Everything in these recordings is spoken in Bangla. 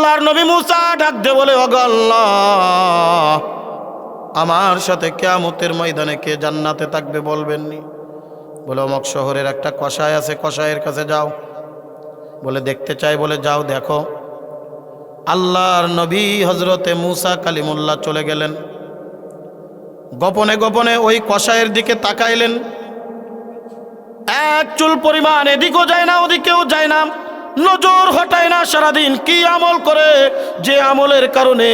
আল্লাহর নবী মুসা ডাক দিয়ে বলে, ওগো আল্লাহ, আমার সাথে কিয়ামতের ময়দানে কে জান্নাতে থাকবে বলবেননি? বলে অমুক শহরের একটা কসাই আছে, কসাইয়ের কাছে যাও। বলে দেখতে চাই। বলে যাও দেখো। আল্লাহর নবী হজরতে মুসা কালিমুল্লাহ চলে গেলেন। গোপনে গোপনে ওই কসাইয়ের দিকে তাকাইলেন। এক চুল পরিমাণ এদিকেও যায় না ওদিকেও যায় না, নজর হটায় না সারাদিন। কি আমল করে যে আমলের কারণে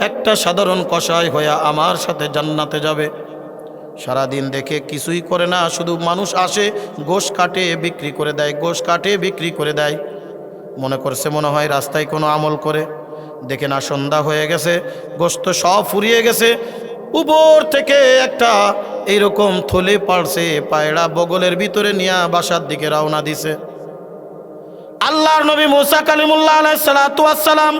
একটা সাধারণ কসাই হয়ে আমার সাথে জান্নাতে যাবে? সারাদিন দেখে কিছুই করে না, শুধু মানুষ আসে গোশ কাটে বিক্রি করে দেয়, গোশ কাটে বিক্রি করে দেয়। মনে করছে মনে হয় রাস্তায় কোনো আমল করে। দেখে না সন্ধ্যা হয়ে গেছে, গোশত সব ফুরিয়ে গেছে। উপর থেকে একটা এইরকম থলে পাড়ছে, পায়রা বগলের ভিতরে নিয়ে বাসার দিকে রওনা দিছে। আল্লাহর নবী মুসা কালিমুল্লাহ আলাইহিস সালাতু ওয়াস সালাম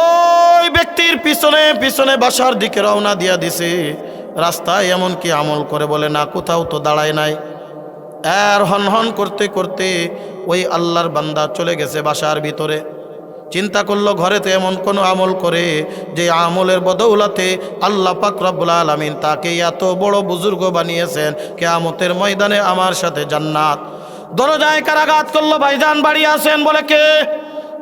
ওই ব্যক্তির পিছনে পিছনে বাসার দিকে রওনা দিয়া দিছে। রাস্তায় এমন কি আমল করে? বলে না, কোথাও তো দাঁড়ায় নাই। আর হন হন করতে করতে ওই আল্লাহর বান্দা চলে গেছে বাসার ভিতরে। চিন্তা করলো ঘরেতে এমন কোনো আমল করে যে আমলের বদৌলতে আল্লাহ পাক রব্বুল আলামিন তাকে এত বড় বুজুর্গ বানিয়েছেন, কিয়ামতের ময়দানে আমার সাথে জান্নাত। দরজায় কারাঘাত করলো, ভাইজান বাড়ি আছেন? বলে কে?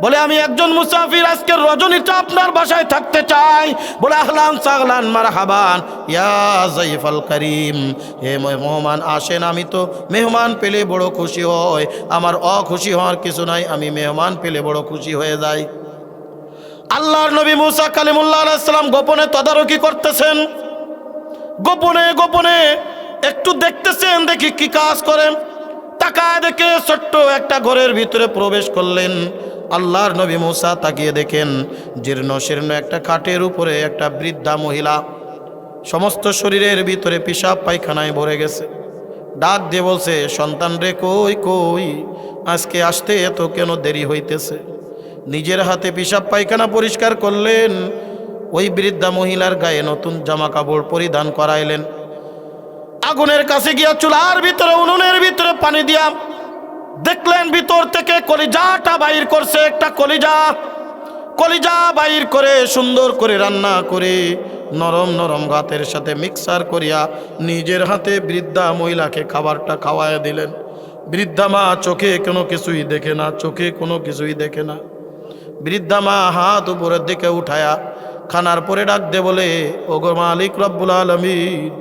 বলে আমি একজন মুসাফির, আজকের রজনীটা আপনার বাসায় থাকতে চাই। বলে আহলান সাহলান মারহাবান ইয়া যাইফাল করিম, হে মেহমান আসেন। আমি তো মেহমান পেলে বড় খুশি হই, আমার অখুশি হওয়ার কিছু নাই, আমি মেহমান পেলে বড় খুশি হয়ে যাই। আল্লাহর নবী মুসা কালিমুল্লাহ আলাইহিস সালাম গোপনে তদারকি করতেছেন, গোপনে গোপনে একটু দেখতেছেন দেখি কি কাজ করেন। তাকায় দেখে ছোট্ট একটা ঘরের ভিতরে প্রবেশ করলেন। আল্লাহর নবী মুসা তাকিয়ে দেখেন জীর্ণ শীর্ণ একটা খাটের উপরে একটা বৃদ্ধা মহিলা, সমস্ত শরীরের ভিতরে পিশাব পায়খানায় ভরে গেছে। ডাক দিয়ে বলছে, সন্তান রে কই কই, আজকে আসতে এত কেন দেরি হইতেছে? নিজের হাতে পিশাব পায়খানা পরিষ্কার করলেন। ওই বৃদ্ধা মহিলার গায়ে নতুন জামা কাপড় পরিধান করাইলেন। আগুনের কাছে গিয়া চুলার ভিতরে উনুনের ভিতরে পানি দিয়া দেখলেন ভিতর থেকে কলিজাটা বাইর করছে। একটা কলিজা বাইর করে সুন্দর করে রান্না করে নরম নরম ভাতের সাথে মিক্সার করিয়া নিজের হাতে বৃদ্ধা মহিলাকে খাবারটা খাওয়ায় দিলেন। বৃদ্ধা মা চোখে কোনো কিছুই দেখে না, চোখে কোনো কিছুই দেখে না। বৃদ্ধা মা হাত উপরের দিকে উঠায়া খানার পরে ডাক দে বলে, ওগো মালিক রব্বুল আলামিন,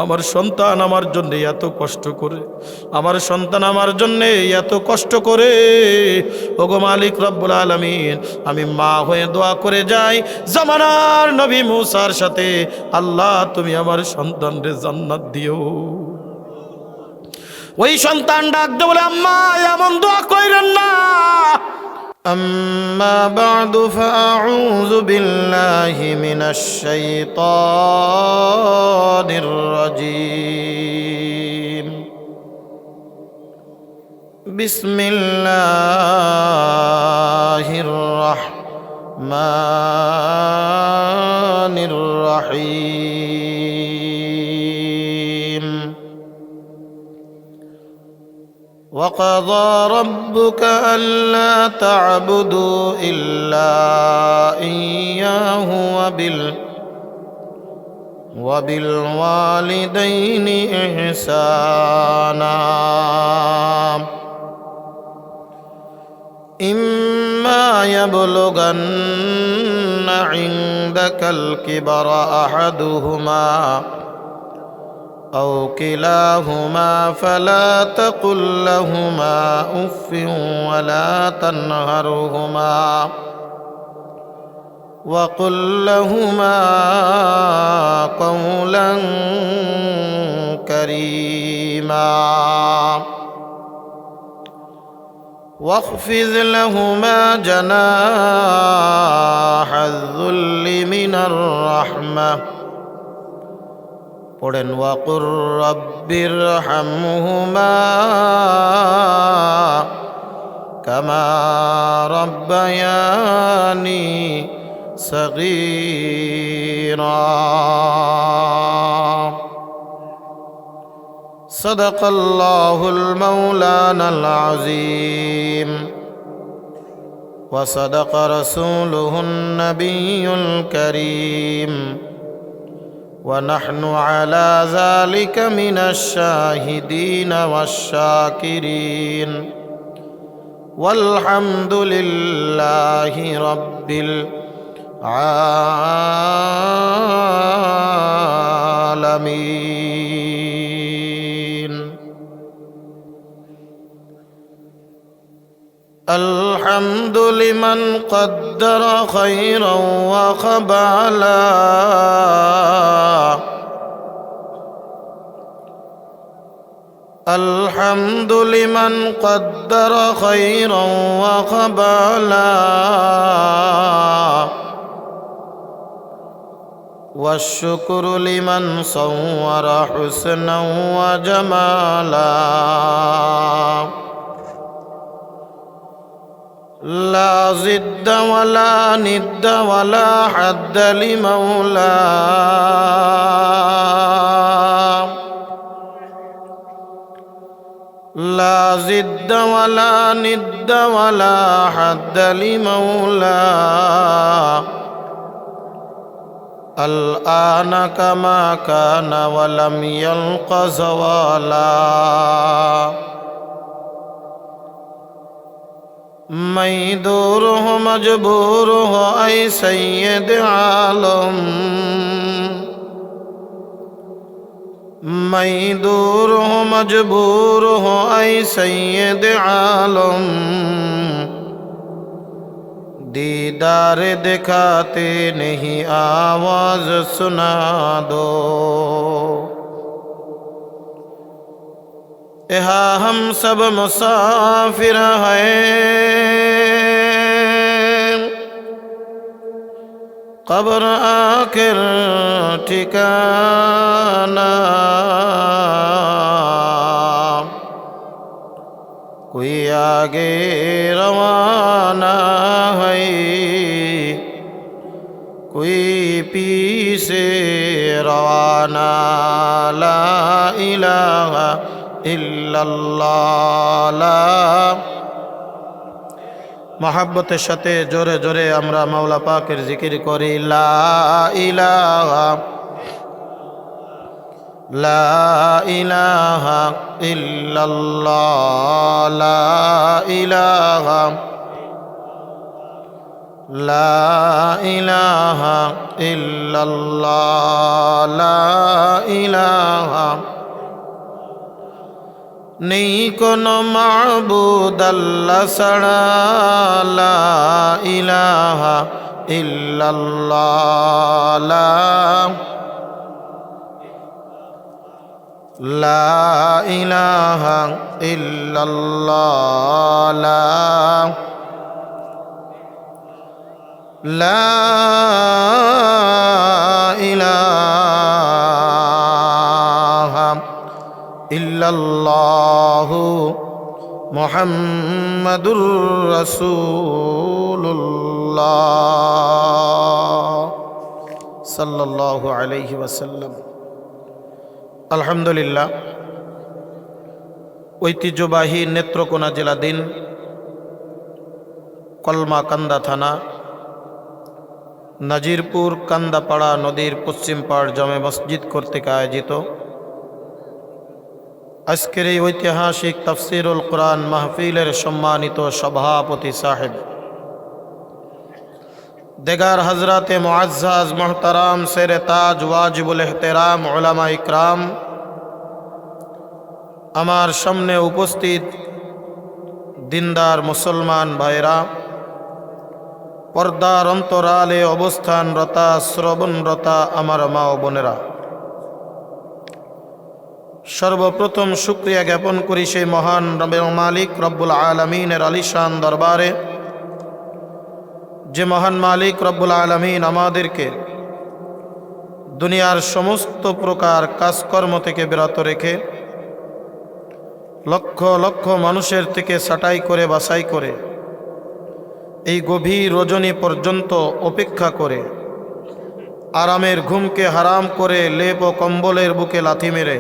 আমার সন্তান আমার জন্য এত কষ্ট করে, আমার সন্তান আমার জন্য এত কষ্ট করে। ওগো মালিক রব্বুল আলামিন, আমি মা হয়ে দোয়া করে যাই জামানার নবী মুসার সাথে, আল্লাহ তুমি আমার সন্তানরে জান্নাত দিও। ওই সন্তান ডাক দে বলে, আম্মা এমন দোয়া কইরেন না। أما بعد فأعوذ بالله من الشيطان الرجيم. بسم الله الرحمن الرحيم. وقضى ربك ألا تعبدوا إلا إياه وبالوالدين إحسانا. إما يبلغن عندك الكبر أحدهما أو كلاهما فلا تقل لهما أف ولا تنهرهما وقل لهما قولا كريما. واخفض لهما جناح الذل من الرحمة. পড়েন, ওয়াকুর রব্বির হামহুমা কামা রব্বায়ানি সগীরা। সাদাকাল্লাহুল মাওলানাল আযীম। وصدق رسوله النبي الكريم ونحن على ذلك من الشاهدين والشاكرين والحمد لله رب العالمين. الحمد لمن قدر خيرا وقبلا الحمد لمن قدر خيرا وقبلا والشكر لمن صور حسنا وجمالا لا ضد ولا ند ولا حد لمولاه لا ضد ولا ند ولا حد لمولاه الآن كما كان ولم يلق زوالا मैं दूर हूँ मजबूर हो ऐ सैयद आलम मैं दूर हूँ मजबूर हो ऐ सैयद आलम दीदार दिखाते नहीं आवाज सुना दो यहाँ हम सब मुसाफिर हैं कब्र आखिर ठिकाना कोई आगे रवाना है कोई पीछे रवाना ला इलाहा इल्लल्लाह मोहब्बतेर साथे जोरे जोरे आमरा मौला पाकेर जिकिर करी ला इलाहा इल्लल्लाह ला इलाहा इल्लल्लाह ला इलाहा नहीं कोनो माबूद अल्लाह सड़ा ला इलाहा इल्लल्लाह ला इलाहा इल्लल्लाह ला इलाहा इल्लल्लाहु मुहम्मदुर रसूलुल्लाह सल्लल्लाहु अलैहि वसल्लम। আলহামদুলিল্লাহ ঐতিহ্যবাহী নেত্রকোনা জেলাধীন কলমাকান্দা থানা নাজিরপুর কান্দাপাড়া নদীর পশ্চিম পাড় জামে মসজিদ কর্তৃক আয়োজিত আজকের এই ঐতিহাসিক তাফসীরুল কোরআন মাহফিলের সম্মানিত সভাপতি সাহেব देगार हजरत मुअज़्ज़ज़ मोहतरम शेर ताज वाजिबुल एहतराम उलमा इकराम आमार सामने उपस्थित दिनदार मुसलमान भाईरा पर्दार अंतराले अवस्थानरता श्रवणरता आमार मा ओ बोनेरा सर्वप्रथम शुक्रिया ज्ञापन करी सेई महान मालिक रब्बुल आलमीनेर आलिशान दरबारे যে মহান মালিক রব্বুল আলামিন আমাদেরকে দুনিয়ার সমস্ত প্রকার কাজকর্ম থেকে বিরত রেখে লক্ষ লক্ষ মানুষের থেকে ছাঁটাই করে বাছাই করে এই গভীর রজনী পর্যন্ত অপেক্ষা করে আরামের ঘুমকে হারাম করে লেপ ও কম্বলের বুকে লাথি মেরে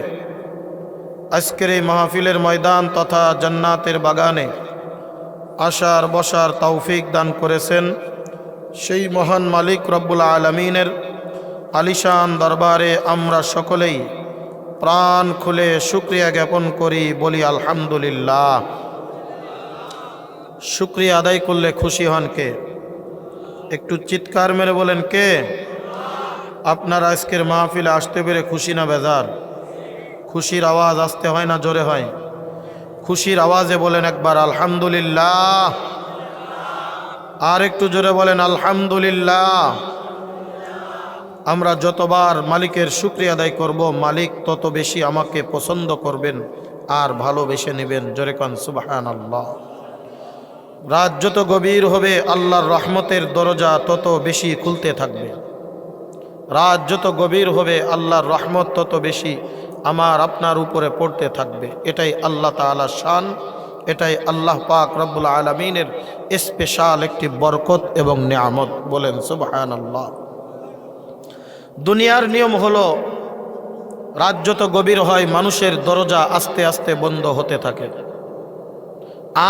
আজকের এই মাহফিলের ময়দান তথা জান্নাতের বাগানে আসার বসার তৌফিক দান করেছেন সেই মহান মালিক রব্বুল আলামিনের আলিশান দরবারে আমরা সকলেই প্রাণ খুলে শুকরিয়া জ্ঞাপন করি, বলি আলহামদুলিল্লাহ। শুকরিয়া আদায় করলে খুশি হন কে? একটু চিৎকার মেরে বলেন কে? আপনার আজকের মাহফিলে আসতে পেরে খুশি না বেজার? খুশির আওয়াজ আসতে হয় না জোরে হয়? খুশির আওয়াজে বলেন একবার আলহামদুলিল্লাহ, আর একটু জোরে বলেন আলহামদুলিল্লাহ। আমরা যতবার মালিকের শুকরিয়া আদায় করব, মালিক তত বেশি আমাকে পছন্দ করবেন আর ভালোবেসে নেবেন। জোরে কান সুবহানাল্লাহ। রাত যত গভীর হবে আল্লাহর রহমতের দরজা তত বেশি খুলতে থাকবে। রাত যত গভীর হবে আল্লাহর রহমত তত বেশি আমার আপনার উপরে পড়তে থাকবে। এটাই আল্লাহ তাআলার শান, এটাই আল্লাহ পাক রব্বুল আলামিনের স্পেশাল একটি বরকত এবং নিয়ামত। বলেন সুবহানাল্লাহ। দুনিয়ার নিয়ম হলো রাত যত গভীর হয় মানুষের দরজা আস্তে আস্তে বন্ধ হতে থাকে,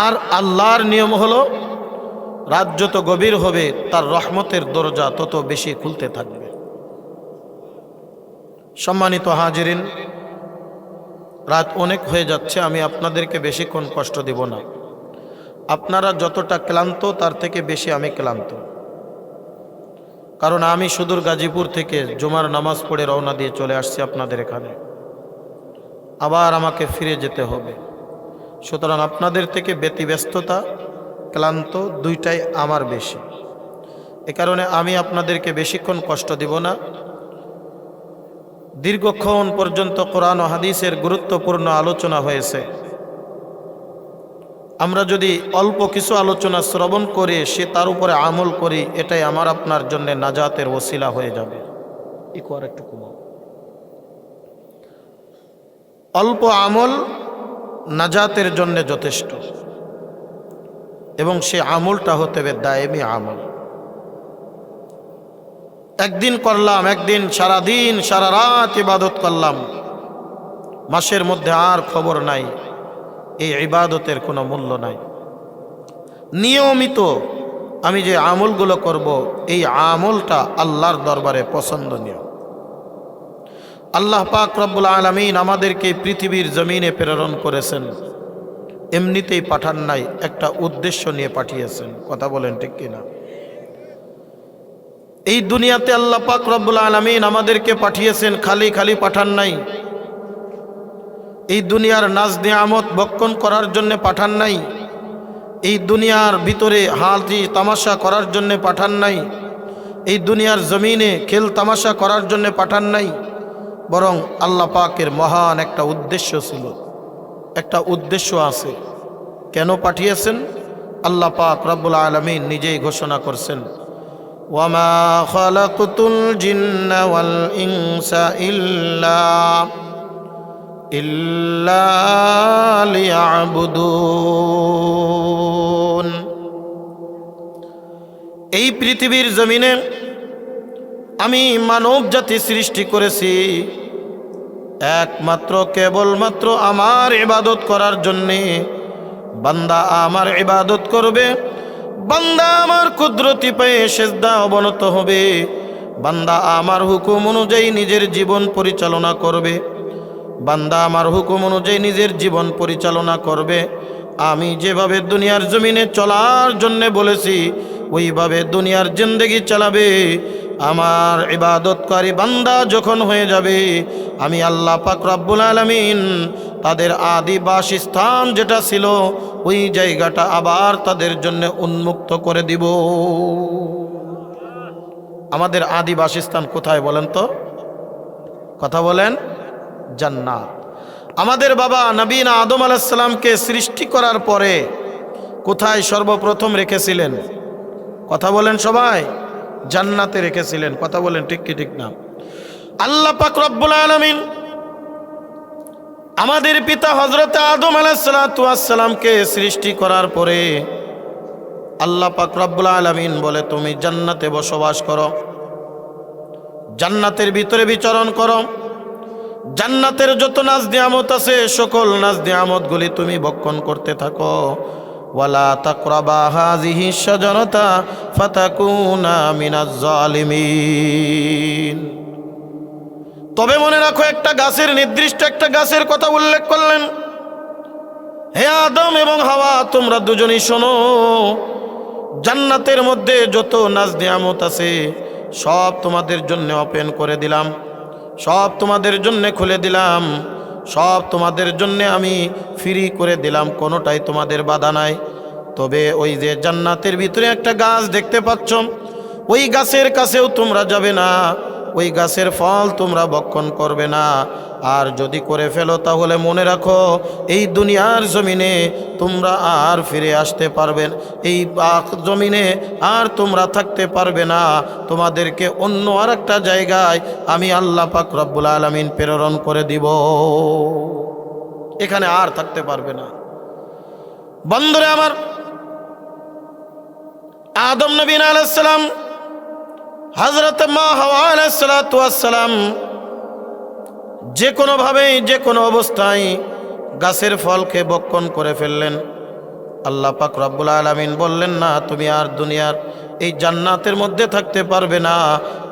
আর আল্লাহর নিয়ম হলো রাত যত গভীর হবে তার রহমতের দরজা তত বেশি খুলতে থাকবে। সম্মানিত হাজিরিন, রাত অনেক হয়ে যাচ্ছে, আমি আপনাদেরকে বেশিক্ষণ কষ্ট দিব না। আপনারা যতটা ক্লান্ত তার থেকে বেশি আমি ক্লান্ত, কারণ আমি সুদূর গাজীপুর থেকে জুমার নামাজ পড়ে রওনা দিয়ে চলে আসছি আপনাদের এখানে, আবার আমাকে ফিরে যেতে হবে। সুতরাং আপনাদের থেকে ব্যতিব্যস্ততা, ক্লান্ত দুইটাই আমার বেশি। এ কারণে আমি আপনাদেরকে বেশিক্ষণ কষ্ট দিব না। দীর্ঘক্ষণ পর্যন্ত কোরআন ও হাদিসের গুরুত্বপূর্ণ আলোচনা হয়েছে। আমরা যদি অল্প কিছু আলোচনা শ্রবণ করে সে তার উপরে আমল করি, এটাই আমার আপনার জন্য নাজাতের ওসিলা হয়ে যাবে। একটু কমাও। অল্প আমল নাজাতের জন্য যথেষ্ট, এবং সে আমলটা হতে হবে দায়েমি আমল। একদিন করলাম, একদিন সারাদিন সারা রাত ইবাদত করলাম, মাসের মধ্যে আর খবর নাই, এই ইবাদতের কোনো মূল্য নাই। নিয়মিত আমি যে আমলগুলো করব, এই আমলটা আল্লাহর দরবারে পছন্দনীয়। আল্লাহ পাক রব্বুল আলামিন আমাদেরকে পৃথিবীর জমিনে প্রেরণ করেছেন, এমনিতেই পাঠান নাই, একটা উদ্দেশ্য নিয়ে পাঠিয়েছেন। কথা বলেন ঠিক কিনা? এই দুনিয়াতে আল্লাহ পাক রব্বুল আলামিন আমাদেরকে পাঠিয়েছেন, খালি খালি পাঠান নাই। এই দুনিয়ার নাজ নিয়ামত ভক্ষণ করার জন্য পাঠান নাই। এই দুনিয়ার ভিতরে হাজি তামাশা করার জন্য পাঠান নাই। এই দুনিয়ার জমিনে খেল তামাশা করার জন্য পাঠান নাই, বরং আল্লাহ পাকের মহান একটা উদ্দেশ্য ছিল, একটা উদ্দেশ্য আছে। কেন পাঠিয়েছেন? আল্লাহ পাক রব্বুল আলামিন নিজেই ঘোষণা করছেন, ওয়ামা খালাকতুল জিন্না ওয়াল ইনসা ইল্লা লিয়াবুদুন। এই পৃথিবীর জমিনে আমি মানব জাতি সৃষ্টি করেছি একমাত্র কেবলমাত্র আমার ইবাদত করার জন্যে। বান্দা আমার ইবাদত করবে, বান্দা আমার কুদরতি পায়ে সেজদা অবনত হবে, বান্দা আমার হুকুম অনুযায়ী নিজের জীবন পরিচালনা করবে, বান্দা আমার হুকুম অনুযায়ী নিজের জীবন পরিচালনা করবে। আমি যেভাবে দুনিয়ার জমিনে চলার জন্যে বলেছি ওইভাবে দুনিয়ার জিন্দেগি চালাবে। আমার ইবাদতকারী বান্দা যখন হয়ে যাবে, আমি আল্লাহ পাক রব্বুল আলামিন তাদের আদি বাসস্থান যেটা ছিল ওই জায়গাটা আবার তাদের জন্য উন্মুক্ত করে দিব। আমাদের আদি বাসস্থান কোথায় বলেন তো? কথা বলেন। জান্নাত। আমাদের বাবা নবীনা আদম আলাইহিস সালামকে সৃষ্টি করার পরে কোথায় সর্বপ্রথম রেখেছিলেন? কথা বলেন সবাই। জান্নাতে রেখেছিলেন। কথা বলেন ঠিক কি ঠিক না? আল্লাহ পাক রব্বুল আলামিন আমাদের পিতা হযরত আদম আলাইহিস সালামকে সৃষ্টি করার পরে আল্লাহ পাক রব্বুল আলামিন বলে, তুমি জান্নাতে বসবাস করো, জান্নাতের ভিতরে বিচরণ করো, জান্নাতের যত নাজ নিয়ামত আছে সকল নাজ নিয়ামতগুলি তুমি ভক্ষণ করতে থাকো। ওয়ালা তাকরাবা হাযিহি শাজারাতা ফাতাকুনা মিনাজ জালিমিন। তবে মনে রাখো, একটা গাছের নির্দিষ্ট একটা গাছের কথা উল্লেখ করলেন। হে আদম এবং হাওয়া, তোমরা দুজনেই শোনো, জান্নাতের মধ্যে যত নাজ নিয়ামত আছে সব তোমাদের জন্য ওপেন করে দিলাম, সব তোমাদের জন্য খুলে দিলাম, সব তোমাদের জন্য আমি ফ্রি করে দিলাম, কোনোটাই তোমাদের বাধা নাই। তবে ওই যে জান্নাতের ভিতরে একটা গাছ দেখতে পাচ্ছ, ওই গাছের কাছেও তোমরা যাবে না, ওই গাছের ফল তোমরা ভক্ষণ করবে না। আর যদি করে ফেলো তাহলে মনে রাখো, এই দুনিয়ার জমিনে তোমরা আর ফিরে আসতে পারবে না, এই জমিনে আর তোমরা থাকতে পারবে না। তোমাদেরকে অন্য আর একটা জায়গায় আমি আল্লাহ পাক রব্বুল আলামিন প্রেরণ করে দিব, এখানে আর থাকতে পারবে না। বন্ধুরে আমার, আদম নবী আলাইহিস সালাম, হযরত মা হাওয়া আলাইহিস সালাতু ওয়াস সালাম যে কোনোভাবেই যে কোনো অবস্থায় গাছের ফলকে ভক্ষণ করে ফেললেন। আল্লাহ পাক রব্বুল আলামিন বললেন, না, তুমি আর দুনিয়ার এই জান্নাতের মধ্যে থাকতে পারবে না,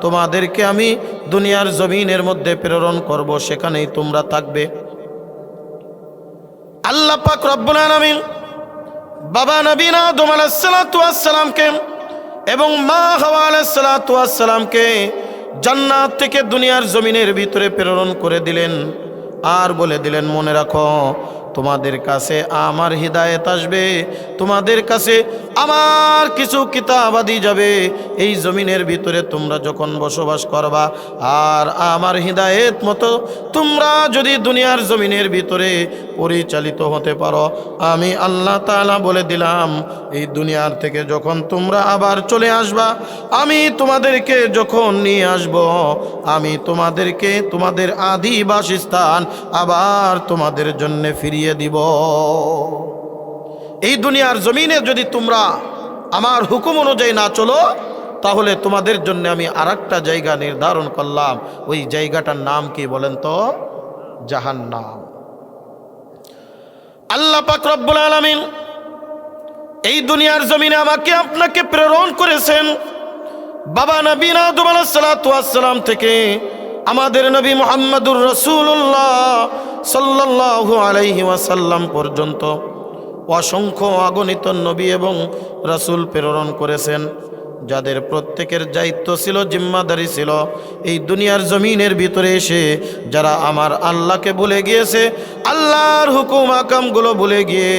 তোমাদেরকে আমি দুনিয়ার জমিনের মধ্যে প্রেরণ করব, সেখানেই তোমরা থাকবে। আল্লাহ পাক রব্বুল আলামিন বাবা নবী আদম আলাইহিস সালাতু ওয়াস সালামকে এবং মা হাওয়া আলাইহিস সালাতু ওয়াস সালামকে জান্নাত থেকে দুনিয়ার জমিনের ভিতরে প্রেরণ করে দিলেন। আর বলে দিলেন, মনে রাখো, তোমাদের কাছে আমার হিদায়েত আসবে, তোমাদের কাছে আমার কিছু কিতাবাদি যাবে। এই জমিনের ভিতরে তোমরা যখন বসবাস করবা আর আমার হিদায়েত মতো তোমরা যদি দুনিয়ার জমিনের ভিতরে পরিচালিত হতে পারো, আমি আল্লাহ তাআলা বলে দিলাম, এই দুনিয়ার থেকে যখন তোমরা আবার চলে আসবা, আমি তোমাদেরকে যখন নিয়ে আসব, আমি তোমাদেরকে তোমাদের আদি বাসস্থান আবার তোমাদের জন্য ফিরিয়ে দিব। এই দুনিয়ার জমিনে যদি তোমরা আমার হুকুম অনুযায়ী না চলো, তাহলে তোমাদের জন্য আমি আরেকটা জায়গা নির্ধারণ করলাম। ওই জায়গাটার নাম কি বলেন তো? জাহান্নাম। আল্লাহ পাক রব্বুল আলামিন এই দুনিয়ার জমিনে আমাকে আপনাকে প্রেরণ করেছেন বাবা নবী আদম আলাইহিস সালাতু ওয়াস সালাম থেকে আমাদের নবী মুহাম্মদুর রাসূলুল্লাহ সাল্লাল্লাহু আলাইহি ওয়াসাল্লাম পর্যন্ত অসংখ্য অগণিত নবী এবং রাসূল প্রেরণ করেছেন, যাদের প্রত্যেকের দায়িত্ব ছিল, জিম্মাদারি ছিল, এই দুনিয়ার জমিনের ভিতরে এসে যারা আমার আল্লাহকে ভুলে গিয়েছে, আল্লাহর হুকুম আকামগুলো ভুলে গিয়ে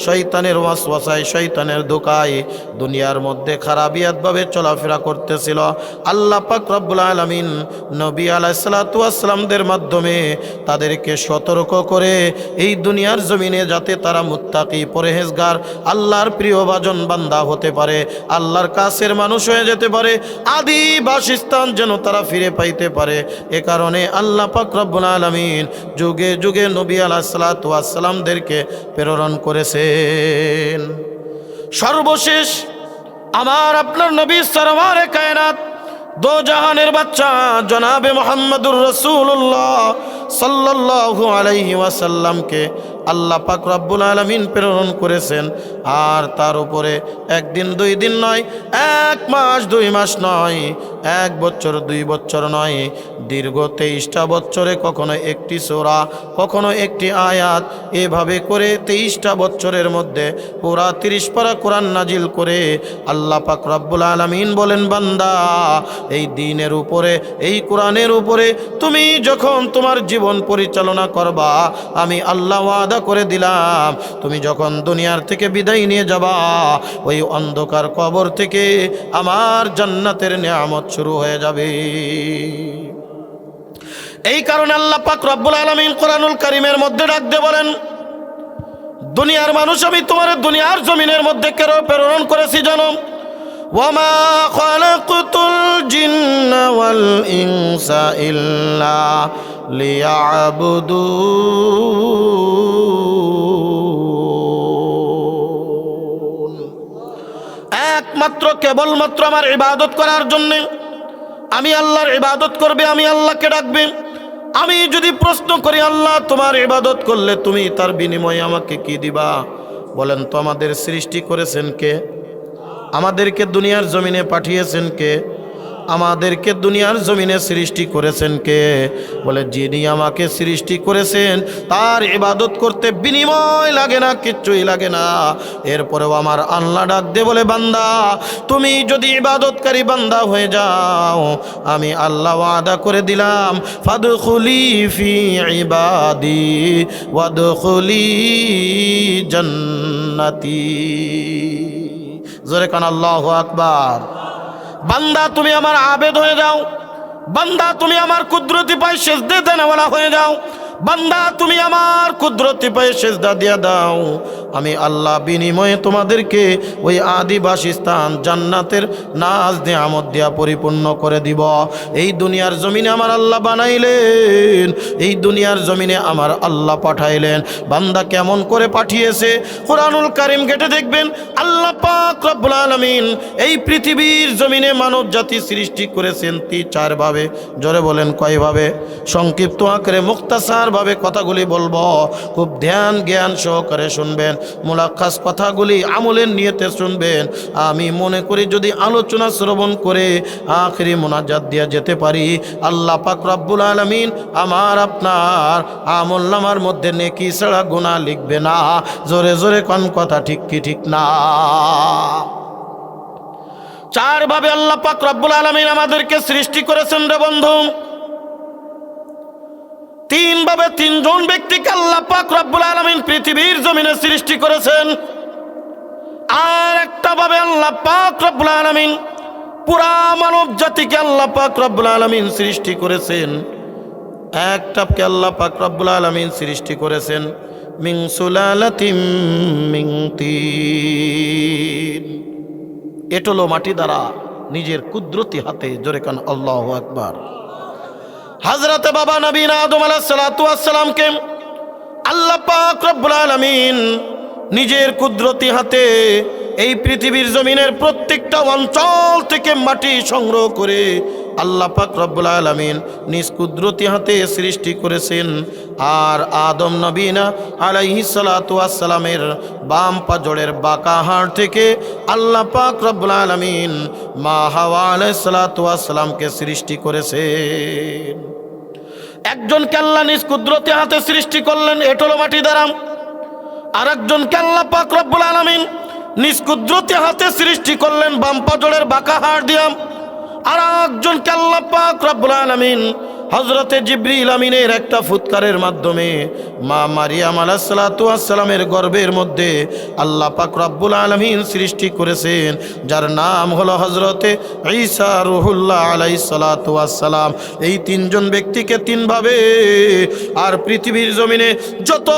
শয়তানের ওয়াসওয়াসায়, শয়তানের ধোঁকায় দুনিয়ার মধ্যে খারাপিয়াতভাবে চলাফেরা করতেছিল, আল্লাহ পাক রব্বুল আলামিন নবী আলাইহিস সালাতু ওয়াস সালামদের মাধ্যমে তাদেরকে সতর্ক করে এই দুনিয়ার জমিনে যাতে তারা মুত্তাকি, পরহেজগার, আল্লাহর প্রিয়ভাজন বান্দা হতে পারে, আল্লাহর কাছের মানুষ হয়ে যেতে পারে, আদি বাসস্থান যেন তারা ফিরে পাইতে পারে। এ কারণে আল্লাহ পাক রব্বুল আলামিন যুগে যুগে নবী আলাইহিস সালাতু ওয়াস সালামদেরকে প্রেরণ করেছেন। সর্বশেষ আমার আপনার নবী সরওয়ারে কায়নাত, দো জাহানের বাচ্চা জনাবে মুহাম্মদুর রাসূলুল্লাহ সাল্লাল্লাহু আলাইহি ওয়াসাল্লামকে আল্লাহ পাক রব্বুল আলামিন প্রেরণ করেছেন। আর তার উপরে একদিন দুই দিন নয়, 1 মাস 2 মাস নয়, 1 বছর 2 বছর নয়, দীর্ঘ 23টা বছরে কখনো একটি সূরা, কখনো একটি আয়াত, এভাবে করে 23টা বছরের মধ্যে পুরা 30 পারা কোরআন নাজিল করে আল্লাহ পাক রব্বুল আলামিন বলেন, বান্দা, এই দ্বীনের উপরে, এই কোরআনের উপরে তুমি যখন তোমার জীবন পরিচালনা করবা, আমি আল্লাহ ওয়াদা করে দিলাম, তুমি যখন দুনিয়ার থেকে বিদায় নিয়ে যাবা, ওই অন্ধকার কবর থেকে আমার জান্নাতের নিয়ামত শুরু হয়ে যাবে। এই কারণে আল্লাহ পাক রব্বুল আলামিন কোরআনুল কারীমের মধ্যে ডাক দিয়ে বলেন, দুনিয়ার মানুষ, আমি তোমার দুনিয়ার জমিনের মধ্যে কেন প্রেরণ করেছি জানো? ওয়ামা খালাকতুল জিন্না ওয়াল ইনসা ইল্লা লিয়াবুদুন। একমাত্র কেবলমাত্র আমার ইবাদত করার জন্য, আমি আল্লাহর ইবাদত করবে, আমি আল্লাহকে ডাকবে। আমি যদি প্রশ্ন করি, আল্লাহ তোমার ইবাদত করলে তুমি তার বিনিময়ে আমাকে কি দিবা? বলেন তো আমাদের সৃষ্টি করেছেন কে? আমাদেরকে দুনিয়ার জমিনে পাঠিয়েছেন কে? আমাদেরকে দুনিয়ার জমিনে সৃষ্টি করেছেন কে? বলে যিনি আমাকে সৃষ্টি করেছেন তার ইবাদত করতে বিনিময় লাগে না, কিচ্ছুই লাগে না। এরপরেও আমার আল্লাহ ডাক দে বলে, বান্দা তুমি যদি ইবাদতকারী বান্দা হয়ে যাও, আমি আল্লাহ ওয়াদা করে দিলাম, ফাদখুলি ফি ইবাদি ওয়াদখুলি জান্নাতি। জোরে কান আল্লাহু আকবার। বান্দা তুমি আমার আবেদ হয়ে যাও, বান্দা তুমি আমার কুদরতি পায়ে সেজদা দেনেওয়ালা হয়ে যাও, বান্দা তুমি আমার কুদরতি পায়ে সেজদা দিয়া দাও, আমি আল্লাহ বিনিময়ে তোমাদেরকে ওই আদিবাসী স্থান জান্নাতের নাজ নেয়ামত দিয়া পরিপূর্ণ করে দিব। এই দুনিয়ার জমিনে আমার আল্লাহ বানাইলেন, এই দুনিয়ার জমিনে আমার আল্লাহ পাঠাইলেন। বান্দা কেমন করে পাঠিয়েছে কোরআনুল কারীম ঘেটে দেখবেন। আল্লাহ পাক রব্বুল আলামিন এই পৃথিবীর জমিনে মানব জাতি সৃষ্টি করেছেন চার ভাবে। জোরে বলেন কয়ভাবে? সংক্ষিপ্ত আকারে মুখতাসার ভাবে কথাগুলি বলবো, খুব ধ্যান জ্ঞান সহকারে শুনবেন, মুলাক্কাস কথাগুলি আমলের নিয়তে শুনবেন। আমি মনে করি যদি আলোচনা শ্রবণ করে আখেরি মোনাজাত দিয়া যেতে পারি, আল্লাহ পাক রব্বুল আলামিন আমার আপনার আমলনামার মধ্যে নেকি ছাড়া গুনাহ লিখবে না। জোরে জোরে কোন কথা ঠিক কি ঠিক না? চার ভাবে আল্লাহ পাক রব্বুল আলামিন আমাদেরকে সৃষ্টি করেছেন রে বন্ধু। তিন ভাবে তিনজন ব্যক্তিকে আল্লাহ পাক রব্বুল আলামিন পৃথিবীর জমিনে সৃষ্টি করেছেন। আর একটা ভাবে আল্লাহ পাক রব্বুল আলামিন পুরা মানব জাতিকে আল্লাহ পাক রব্বুল আলামিন সৃষ্টি করেছেন। একটাকে আল্লাহ পাক রব্বুল আলামিন সৃষ্টি করেছেন মিন সুলালাতিম মিন তিন, এটলো মাটি দ্বারা নিজের কুদরতি হাতে। জোরে কান আল্লাহু আকবার। হযরতে বাবা নবীনা আদম আলাইহিস সালাতু ওয়াস সালামকে আল্লাহ পাক রব্বুল আলামিন নিজের কুদরতি হাতে এই পৃথিবীর জমিনের প্রত্যেকটা অঞ্চল থেকে মাটি সংগ্রহ করে আল্লাহ পাক রব্বুল আলামিন নিজ কুদরতি হাতে সৃষ্টি করেছেন। আর আদম নবীনা আলাইহিস সালাতু ওয়াস সালামের বাম পাজরের বাঁকা হাড় থেকে আল্লাহ পাক রব্বুল আলামিন মা হাওয়া আলাইহিস সালাতু ওয়াস সালামকে সৃষ্টি করেছেন। একজনকে আল্লাহ নিজ কুদরতি হাতে সৃষ্টি করলেন এঁটেল মাটি দ্বারা, আর একজনকে আল্লাহ পাক রব্বুল আলামিন নিজ কুদরতি হাতে সৃষ্টি করলেন বাম পাজরের বাঁকা হাড় দিয়া। আর একজনকে আল্লাহ পাক রব্বুল আলামিন হযরতে জিবরিল আমিনের একটা ফুৎকারের মাধ্যমে মা মারিয়াম আলাইহিস সালাতু ওয়াস সালামের গর্ভের মধ্যে আল্লাহ পাক রব্বুল আলামিন সৃষ্টি করেছেন, যার নাম হলো হযরতে ঈসা রূহুল্লাহ আলাইহিস সালাতু ওয়াস সালাম। এই তিনজন ব্যক্তিকে তিনভাবে আর পৃথিবীর জমিনে যত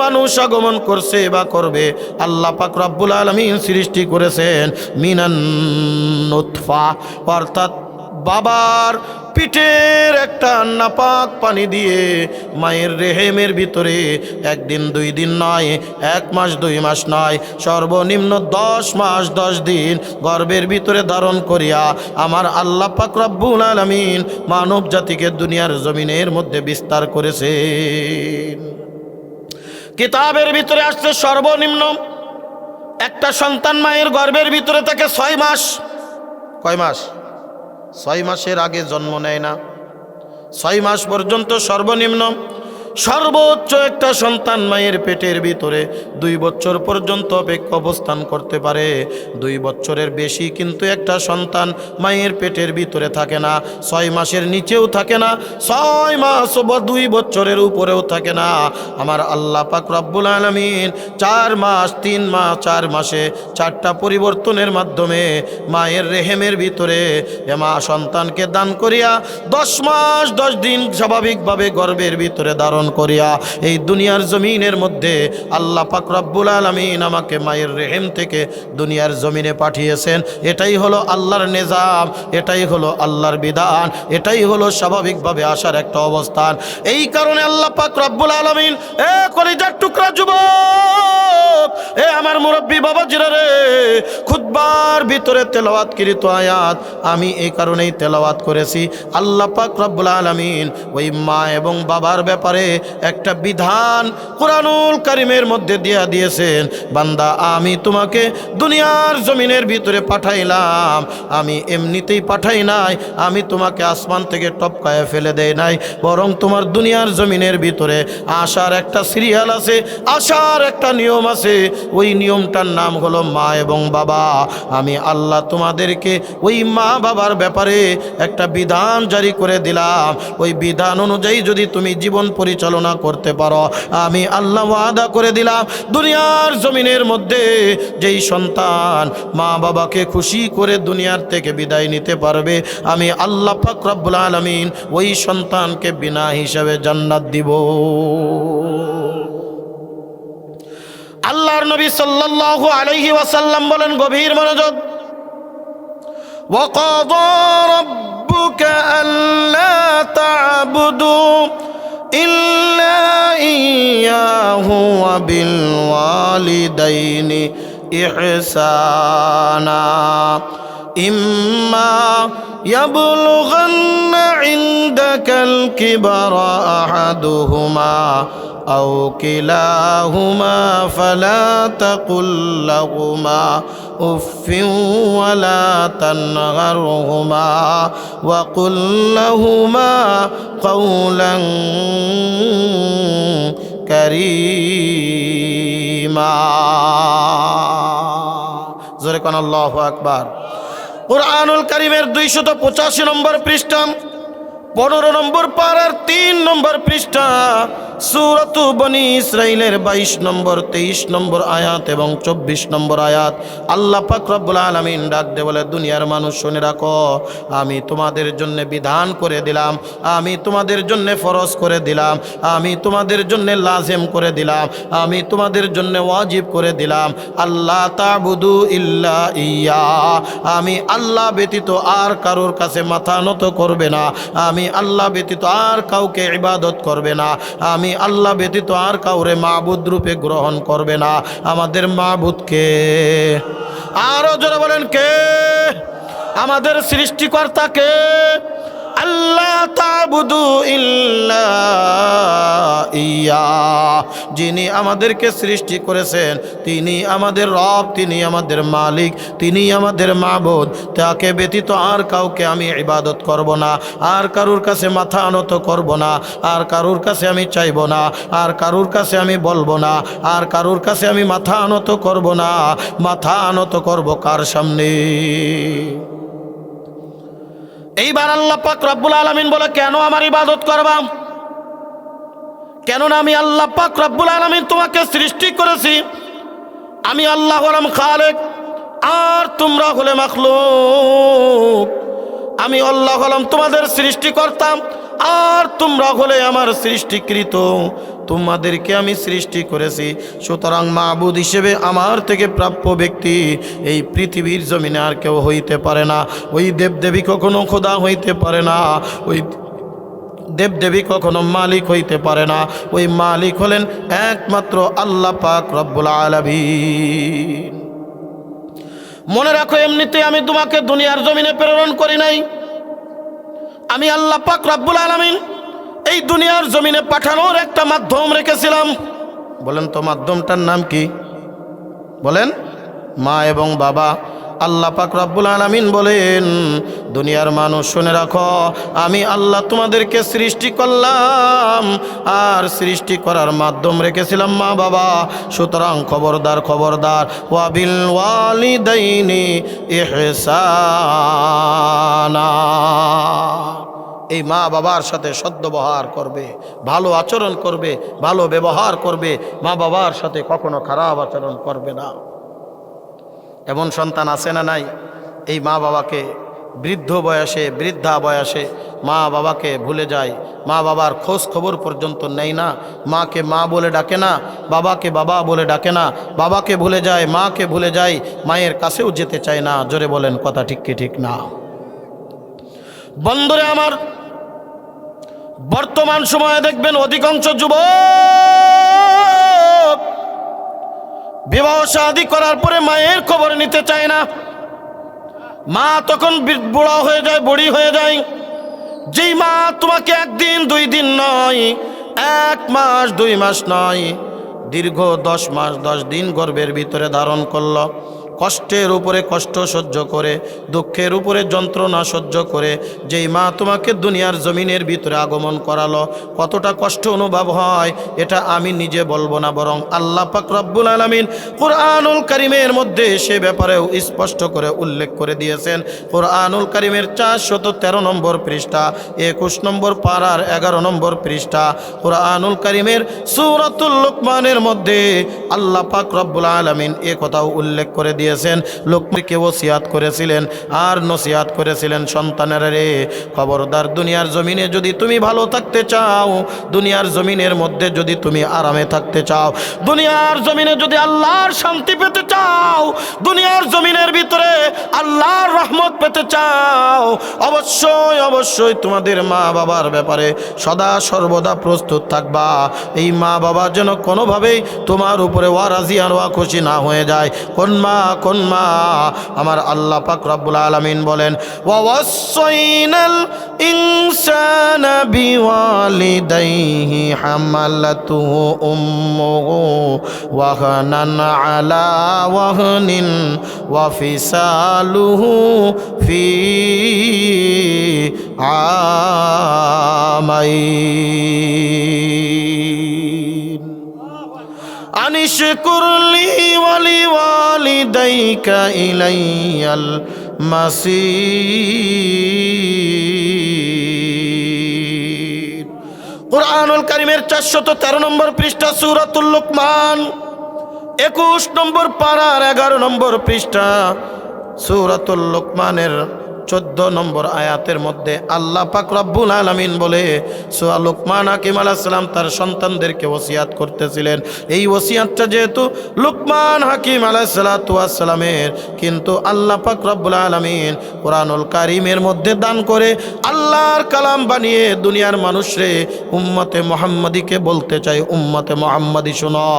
মানুষ আগমন করছে বা করবে আল্লাহ পাক রব্বুল আলামিন সৃষ্টি করেছেন মিনান নুতফা, অর্থাৎ বাবার পিঠের একটা নাপাক পানি দিয়ে মায়ের রেহেমের ভিতরে একদিন 2 দিন নয়, 1 মাস 2 মাস নয়, সর্বনিম্ন 10 মাস 10 দিন গর্ভের ভিতরে ধারণ করিয়া আমার আল্লাহ পাক রব্বুল আলামিন মানব জাতিকে দুনিয়ার জমিনের মধ্যে বিস্তার করেছেন। কিতাবের ভিতরে আসছে সর্বনিম্ন একটা সন্তান মায়ের গর্ভের ভিতরে থাকে 6 মাস। কয় মাস? 6 মাসের আগে জন্ম নেয় না। 6 মাস পর্যন্ত সর্বনিম্ন। সর্বোচ্চ একটা সন্তান মায়ের পেটের ভিতরে 2 বছর পর্যন্ত অবস্থান করতে পারে। 2 বছরের বেশি কিন্তু একটা সন্তান মায়ের পেটের ভিতরে থাকে না। 6 মাসের নিচেও থাকে না, 6 মাস বা 2 বছরের উপরেও থাকে না। আমার আল্লাহ পাক রব্বুল আলামিন 4 মাস 3 মাস 4 মাসে 4টা পরিবর্তনের মাধ্যমে মায়ের রেহেমের ভিতরে মা সন্তানকে দান করিয়া 10 মাস 10 দিন স্বাভাবিকভাবে গর্ভের ভিতরে ধারণ করিয়া এই দুনিয়ার জমিনের মধ্যে আল্লাহ পাক রব্বুল আলামিন আমাকে মায়ের রেহেম থেকে দুনিয়ার জমিনে পাঠিয়েছেন। এটাই হলো আল্লাহর নিজাম, এটাই হলো আল্লাহর বিধান, এটাই হলো স্বাভাবিকভাবে আসার একটা অবস্থান। এই কারণে আল্লাহ পাক রব্বুল আলামিন কলিজার টুকরা যুবক, আমার মুরব্বী বাবাজিরা রে, খুতবার ভিতরে তেলাওয়াতকৃত আয়াত আমি এই কারণেই তেলাওয়াত করেছি। আল্লাহ পাক রব্বুল আলামিন ওই মা এবং বাবার ব্যাপারে একটা বিধান কুরআনুল কারীমের মধ্যে দিয়া দিয়েছেন, বান্দা আমি তোমাকে দুনিয়ার জমিনের ভিতরে পাঠাইলাম, আমি এমনিতেই পাঠাই নাই, আমি তোমাকে আসমান থেকে টপকায় ফেলে দেই নাই, বরং তোমার দুনিয়ার জমিনের ভিতরে আসার একটা সিরিয়াল আছে, আসার একটা নিয়ম আছে। ওই নিয়মটার নাম হলো মা এবং বাবা। আমি আল্লাহ তোমাদেরকে ওই মা বাবার ব্যাপারে একটা বিধান জারি করে দিলাম। ওই বিধান অনুযায়ী যদি তুমি জীবন পরিচালনা করতে পারো, আমি আল্লাহ ওয়াদা করে দিলাম দুনিয়ার জমিনের মধ্যে যেই সন্তান মা বাবাকে খুশি করে দুনিয়ার থেকে বিদায় নিতে পারবে, আমি আল্লাহ পাক রব্বুল আলামিন ওই সন্তানকে বিনা হিসাবে জান্নাত দিব। আল্লাহর নবী সাল্লাল্লাহু আলাইহি ওয়াসাল্লাম বলেন, গভীর মনোযোগ, ওয়াকাযা রাব্বুকা আল্লা তা'বুদু ইল্লা ইয়্যাহু ওয়া বিল ওয়ালিদাইনি ইহসানা ইম্মা ইয়াবলুগান্না ইনদাকাল কিবারা আহাদুহুমা أو كلاهما فلا تقل لهما أف ولا تنهرهما وقل لهما قولا كريما জোরে কোন আল্লাহু আকবার। কুরআনুল কারীমের 285 নম্বর পৃষ্ঠা, 15 নম্বর পারার 3 নম্বর পৃষ্ঠা, সূরাতু বনি ইসরাইলের 22 নম্বর 23 নম্বর আয়াত এবং 24 নম্বর আয়াত আল্লাহ পাক রব্বুল আলামিন ডাক দিয়ে বলে, দুনিয়ার মানুষ শুনে রাখো, আমি তোমাদের জন্য বিধান করে দিলাম, আমি তোমাদের জন্য ফরজ করে দিলাম, আমি তোমাদের জন্য লাজিম করে দিলাম, আমি তোমাদের জন্য ওয়াজিব করে দিলাম, আল্লাহ তা'বুদু ইল্লা ইয়া, আমি আল্লাহ ব্যতীত আর কারোর কাছে মাথা নত করবে না, আমি আল্লাহ ব্যতীত আর কাউকে ইবাদত করবে না, আমি আল্লাহ ব্যতীত আর কাউরে মাবুদ রূপে গ্রহণ করবে না। আমাদের মাবুদ কে? আরো জোরে বলেন কে? আমাদের সৃষ্টিকর্তা কে? আল্লাহ তা'বুদু ইল্লা ইয়া, যিনি আমাদেরকে সৃষ্টি করেছেন তিনি আমাদের রব, তিনি আমাদের মালিক, তিনি আমাদের মাবুদ। তাকে ব্যতীত আর কাউকে আমি ইবাদত করব না, আর কারুর কাছে মাথা নত করব না, আর কারুর কাছে আমি চাইব না, আর কারুর কাছে আমি বলবো না, আর কারুর কাছে আমি মাথা নত করব না। মাথা নত করব কার সামনে? এইবার আল্লাহ পাক রব্বুল আলামিন বলে, কেন আমার ইবাদত করবা? কেননা আমি আল্লাহ পাক রব্বুল আলামিন তোমাকে সৃষ্টি করেছি, আমি আল্লাহ হলাম খালেক, আর তোমরা হলে মাখলুক। আমি আল্লাহ হলাম তোমাদের সৃষ্টিকর্তা, আর তোমরা হলে আমার সৃষ্টিকৃত, তোমাদেরকে আমি সৃষ্টি করেছি। সুতরাং মাবুদ হিসেবে আমার থেকে প্রাপ্য ব্যক্তি এই পৃথিবীর জমিনে আর কেউ হইতে পারে না। ওই দেবদেবী কখনো খোদা হইতে পারে না, ওই দেবদেবী কখনো মালিক হইতে পারে না। ওই মালিক হলেন একমাত্র আল্লাহ পাক রব্বুল আলামিন। মনে রাখো, এমনিতে আমি তোমাকে দুনিয়ার জমিনে প্রেরণ করি নাই, আমি আল্লাহ পাক রব্বুল আলামিন এই দুনিয়ার জমিনে পাঠানোর একটা মাধ্যম রেখেছিলাম। বলেন তো মাধ্যমটার নাম কি? বলেন, মা এবং বাবা। আল্লাহ পাক রব্বুল আলামিন বলেন, দুনিয়ার মানুষ শুনে রাখো, আমি আল্লাহ তোমাদেরকে সৃষ্টি করলাম, আর সৃষ্টি করার মাধ্যম রেখেছিলাম মা বাবা। সুতরাং খবরদার খবরদার, ওয়াবিল ওয়ালিদাইনি ইহসানা, এই মা বাবার সাথে সদ্ব্যবহার করবে, ভালো আচরণ করবে, ভালো ব্যবহার করবে, মা বাবার সাথে কখনো খারাপ আচরণ করবে না। এমন সন্তান আছে না নাই? এই মা বাবাকে বৃদ্ধ বয়সে, বৃদ্ধা বয়সে মা বাবাকে ভুলে যায়, মা বাবার খোঁজ খবর পর্যন্ত নেয় না, মাকে মা বলে ডাকে না, বাবাকে বাবা বলে ডাকে না, বাবাকে ভুলে যায়, মাকে ভুলে যায়, মায়ের কাছেও যেতে চায় না। জোরে বলেন, কথা ঠিক কি ঠিক না? বন্ধুরে আমার, বর্তমান সময়ে দেখবেন অধিকাংশ যুবক বিবাহ শাদী করার পরে মায়ের খবর নিতে চায় না। মা তখন বুড়া হয়ে যায়, বুড়ি হয়ে যায়। যেই মা তোমাকে একদিন দুই দিন নয়, 1 মাস 2 মাস নয়, দীর্ঘ 10 মাস 10 দিন গর্ভের ভিতরে ধারণ করল। কষ্টের উপরে কষ্ট সহ্য করে, দুঃখের উপরে যন্ত্রণা সহ্য করে যেই মা তোমাকে দুনিয়ার জমিনের ভিতরে আগমন করালো, কতটা কষ্ট অনুভব হয় এটা আমি নিজে বলবো না, বরং আল্লাহ পাক রব্বুল আলামিন কুরআনুল কারীমের মধ্যে সে ব্যাপারেও স্পষ্ট করে উল্লেখ করে দিয়েছেন। কুরআনুল কারীমের 413 নম্বর পৃষ্ঠা, 21 নম্বর পারার 11 নম্বর পৃষ্ঠা, কুরআনুল কারীমের সূরাতুল লুকমানের মধ্যে আল্লাহ পাক রব্বুল আলামিন এ কথাও উল্লেখ করে দিয়েছেন। লোকমানকে ওসিয়াত করেছিলেন আর নসিহাত করেছিলেন, সন্তানেরা রে, খবরদার দুনিয়ার জমিনে যদি তুমি ভালো থাকতে চাও, দুনিয়ার জমিনের মধ্যে যদি তুমি আরামে থাকতে চাও, দুনিয়ার জমিনে যদি আল্লাহর শান্তি পেতে চাও, দুনিয়ার জমিনের ভিতরে আল্লাহর রহমত পেতে চাও, অবশ্যই অবশ্যই তোমাদের মা বাবার ব্যাপারে সদা সর্বদা প্রস্তুত থাকবা। এই মা বাবা যেন কোনোভাবেই তোমার উপরে ওয়ারাজি আর খুশি না হয়ে যায়। কোন মা আমার আল্লাহ পাক রব্বুল আলামিন বলেন, ওয়াসাইনাল ইনসানা বিওয়ালিদাইহি হামালাতুহু উম্মুহু ওয়াহানান আলা ওয়াহনিন ওয়া ফিসালুহু ফি আমাইন আনিশকুর লি ওয়ালি ওয়ালিদাইকা ইলাইয়াল মাসির। কুরআনুল কারীমের 413 নম্বর পৃষ্ঠা, সূরাতুল লুকমান, 21 নম্বর পারার 11 নম্বর পৃষ্ঠা, সূরাতুল লুকমানের 14 নম্বর আয়াতের মধ্যে আল্লাহ পাক রব্বুল আলামিন বলে, সূরা লুকমান হাকিম আলাইহিস সালাম তার সন্তানদেরকে ওসিয়াত করতেছিলেন। এই ওসিয়াতটা যেহেতু লুকমান হাকিম আলাইহিস সালাতু ওয়াস সালামের, কিন্তু আল্লাহ পাক রব্বুল আলামিন কুরআনুল কারীমের মধ্যে দান করে আল্লাহর কালাম বানিয়ে দুনিয়ার মানুষরে, উম্মতে মুহাম্মাদিকে বলতে চাই, উম্মতে মুহাম্মাদি শোনো,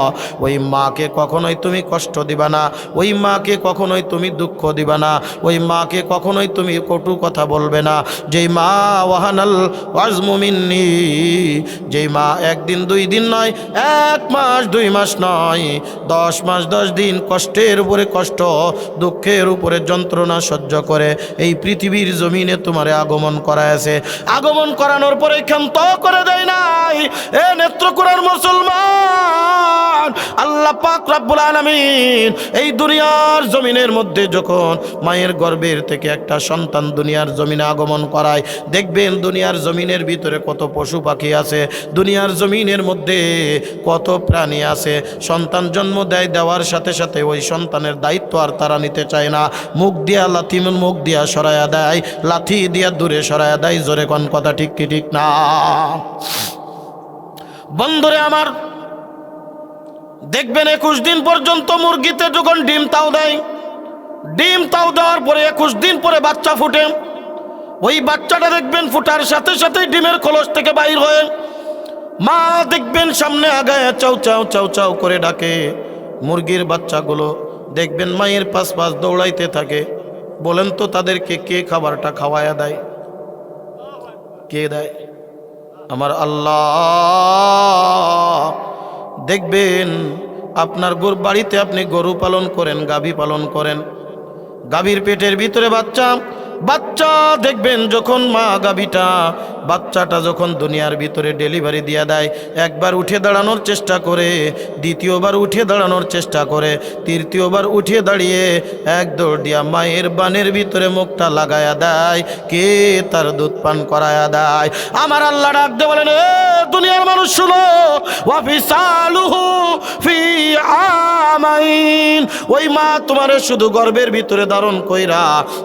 ওই মাকে কখনোই তুমি কষ্ট দিবা না, ওই মাকে কখনোই তুমি দুঃখ দিবা না, ওই মাকে কখনোই তুমি কটু কথা বলবে না। যেই মা ওয়াহানাল ওয়াজমু মিন্নি, যেই মা একদিন 2 দিন নয়, 1 মাস 2 মাস নয়, 10 মাস 10 দিন কষ্টের উপরে কষ্ট, দুঃখের উপরে যন্ত্রণা সহ্য করে এই পৃথিবীর জমিনে তোমারে আগমন করায়ছে। আগমন করানোর পরে ক্ষান্ত করে দেয় নাই। এ নেত্রকোনার মুসলমান, আল্লাহ পাক রব্বুল আলামিন এই দুনিয়ার জমিনের মধ্যে যখন মায়ের গর্ভের থেকে একটা সন্তান দুনিয়ার জমিনে আগমন করায়, দেখবেন দুনিয়ার জমিনের ভিতরে কত পশু পাখি আছে, দুনিয়ার জমিনের মধ্যে কত প্রাণী আছে। সন্তান জন্ম দেয়, দেওয়ার সাথে সাথে ওই সন্তানের দায়িত্ব আর তারা নিতে চায় না। মুখ দিয়া লাথি, মুখ দিয়া সরায়া দেয়, লাথি দিয়া দূরে সরায়া দেয়। জোরে কোন কথা ঠিক কি ঠিক না? বন্ধুরে আমার, দেখবেন 21 দিন পর্যন্ত মুরগিতে যখন ডিম তাও দেয়, ডিম তাও দেওয়ার পরে 21 দিন পরে বাচ্চা ফুটে। ওই বাচ্চাটা দেখবেন ফুটার সাথে সাথে ডিমের খোলস থেকে বাইর হয়ে মা দেখবেন সামনে আগায় চাউ চাউ চাউ চাউ করে ডাকে। মুরগির বাচ্চাগুলো দেখবেন মায়ের পাশ পাশ দৌড়াইতে থাকে। বলেন তো তাদেরকে কে খাবারটা খাওয়ায়া দেয়? কে দেয়? আমার আল্লাহ। দেখবেন আপনার বাড়িতে আপনি গরু পালন করেন, গাভী পালন করেন, গাভীর পেটের ভিতরে বাচ্চা দেখবেন যখন মা গাভীটা বাচ্চাটা যখন দুনিয়ার ভিতরে ডেলিভারি দিয়ে দেয়, একবার উঠে দাঁড়ানোর চেষ্টা করে, দ্বিতীয়বার উঠে দাঁড়ানোর চেষ্টা করে, তৃতীয়বার উঠে দাঁড়িয়ে এক দৌড় দিয়া মায়ের বানের ভিতরে মুখটা লাগায়া দেয়, কে তার দুধ পান করায়া দেয়। আমার আল্লাহ ডাক দিয়ে বলেন, এ দুনিয়ার মানুষ শুনো, ওয়াফিসালুহু ফি আমাইন। ওই মা তোমারে শুধু গর্ভের ভিতরে ধারণ কইরা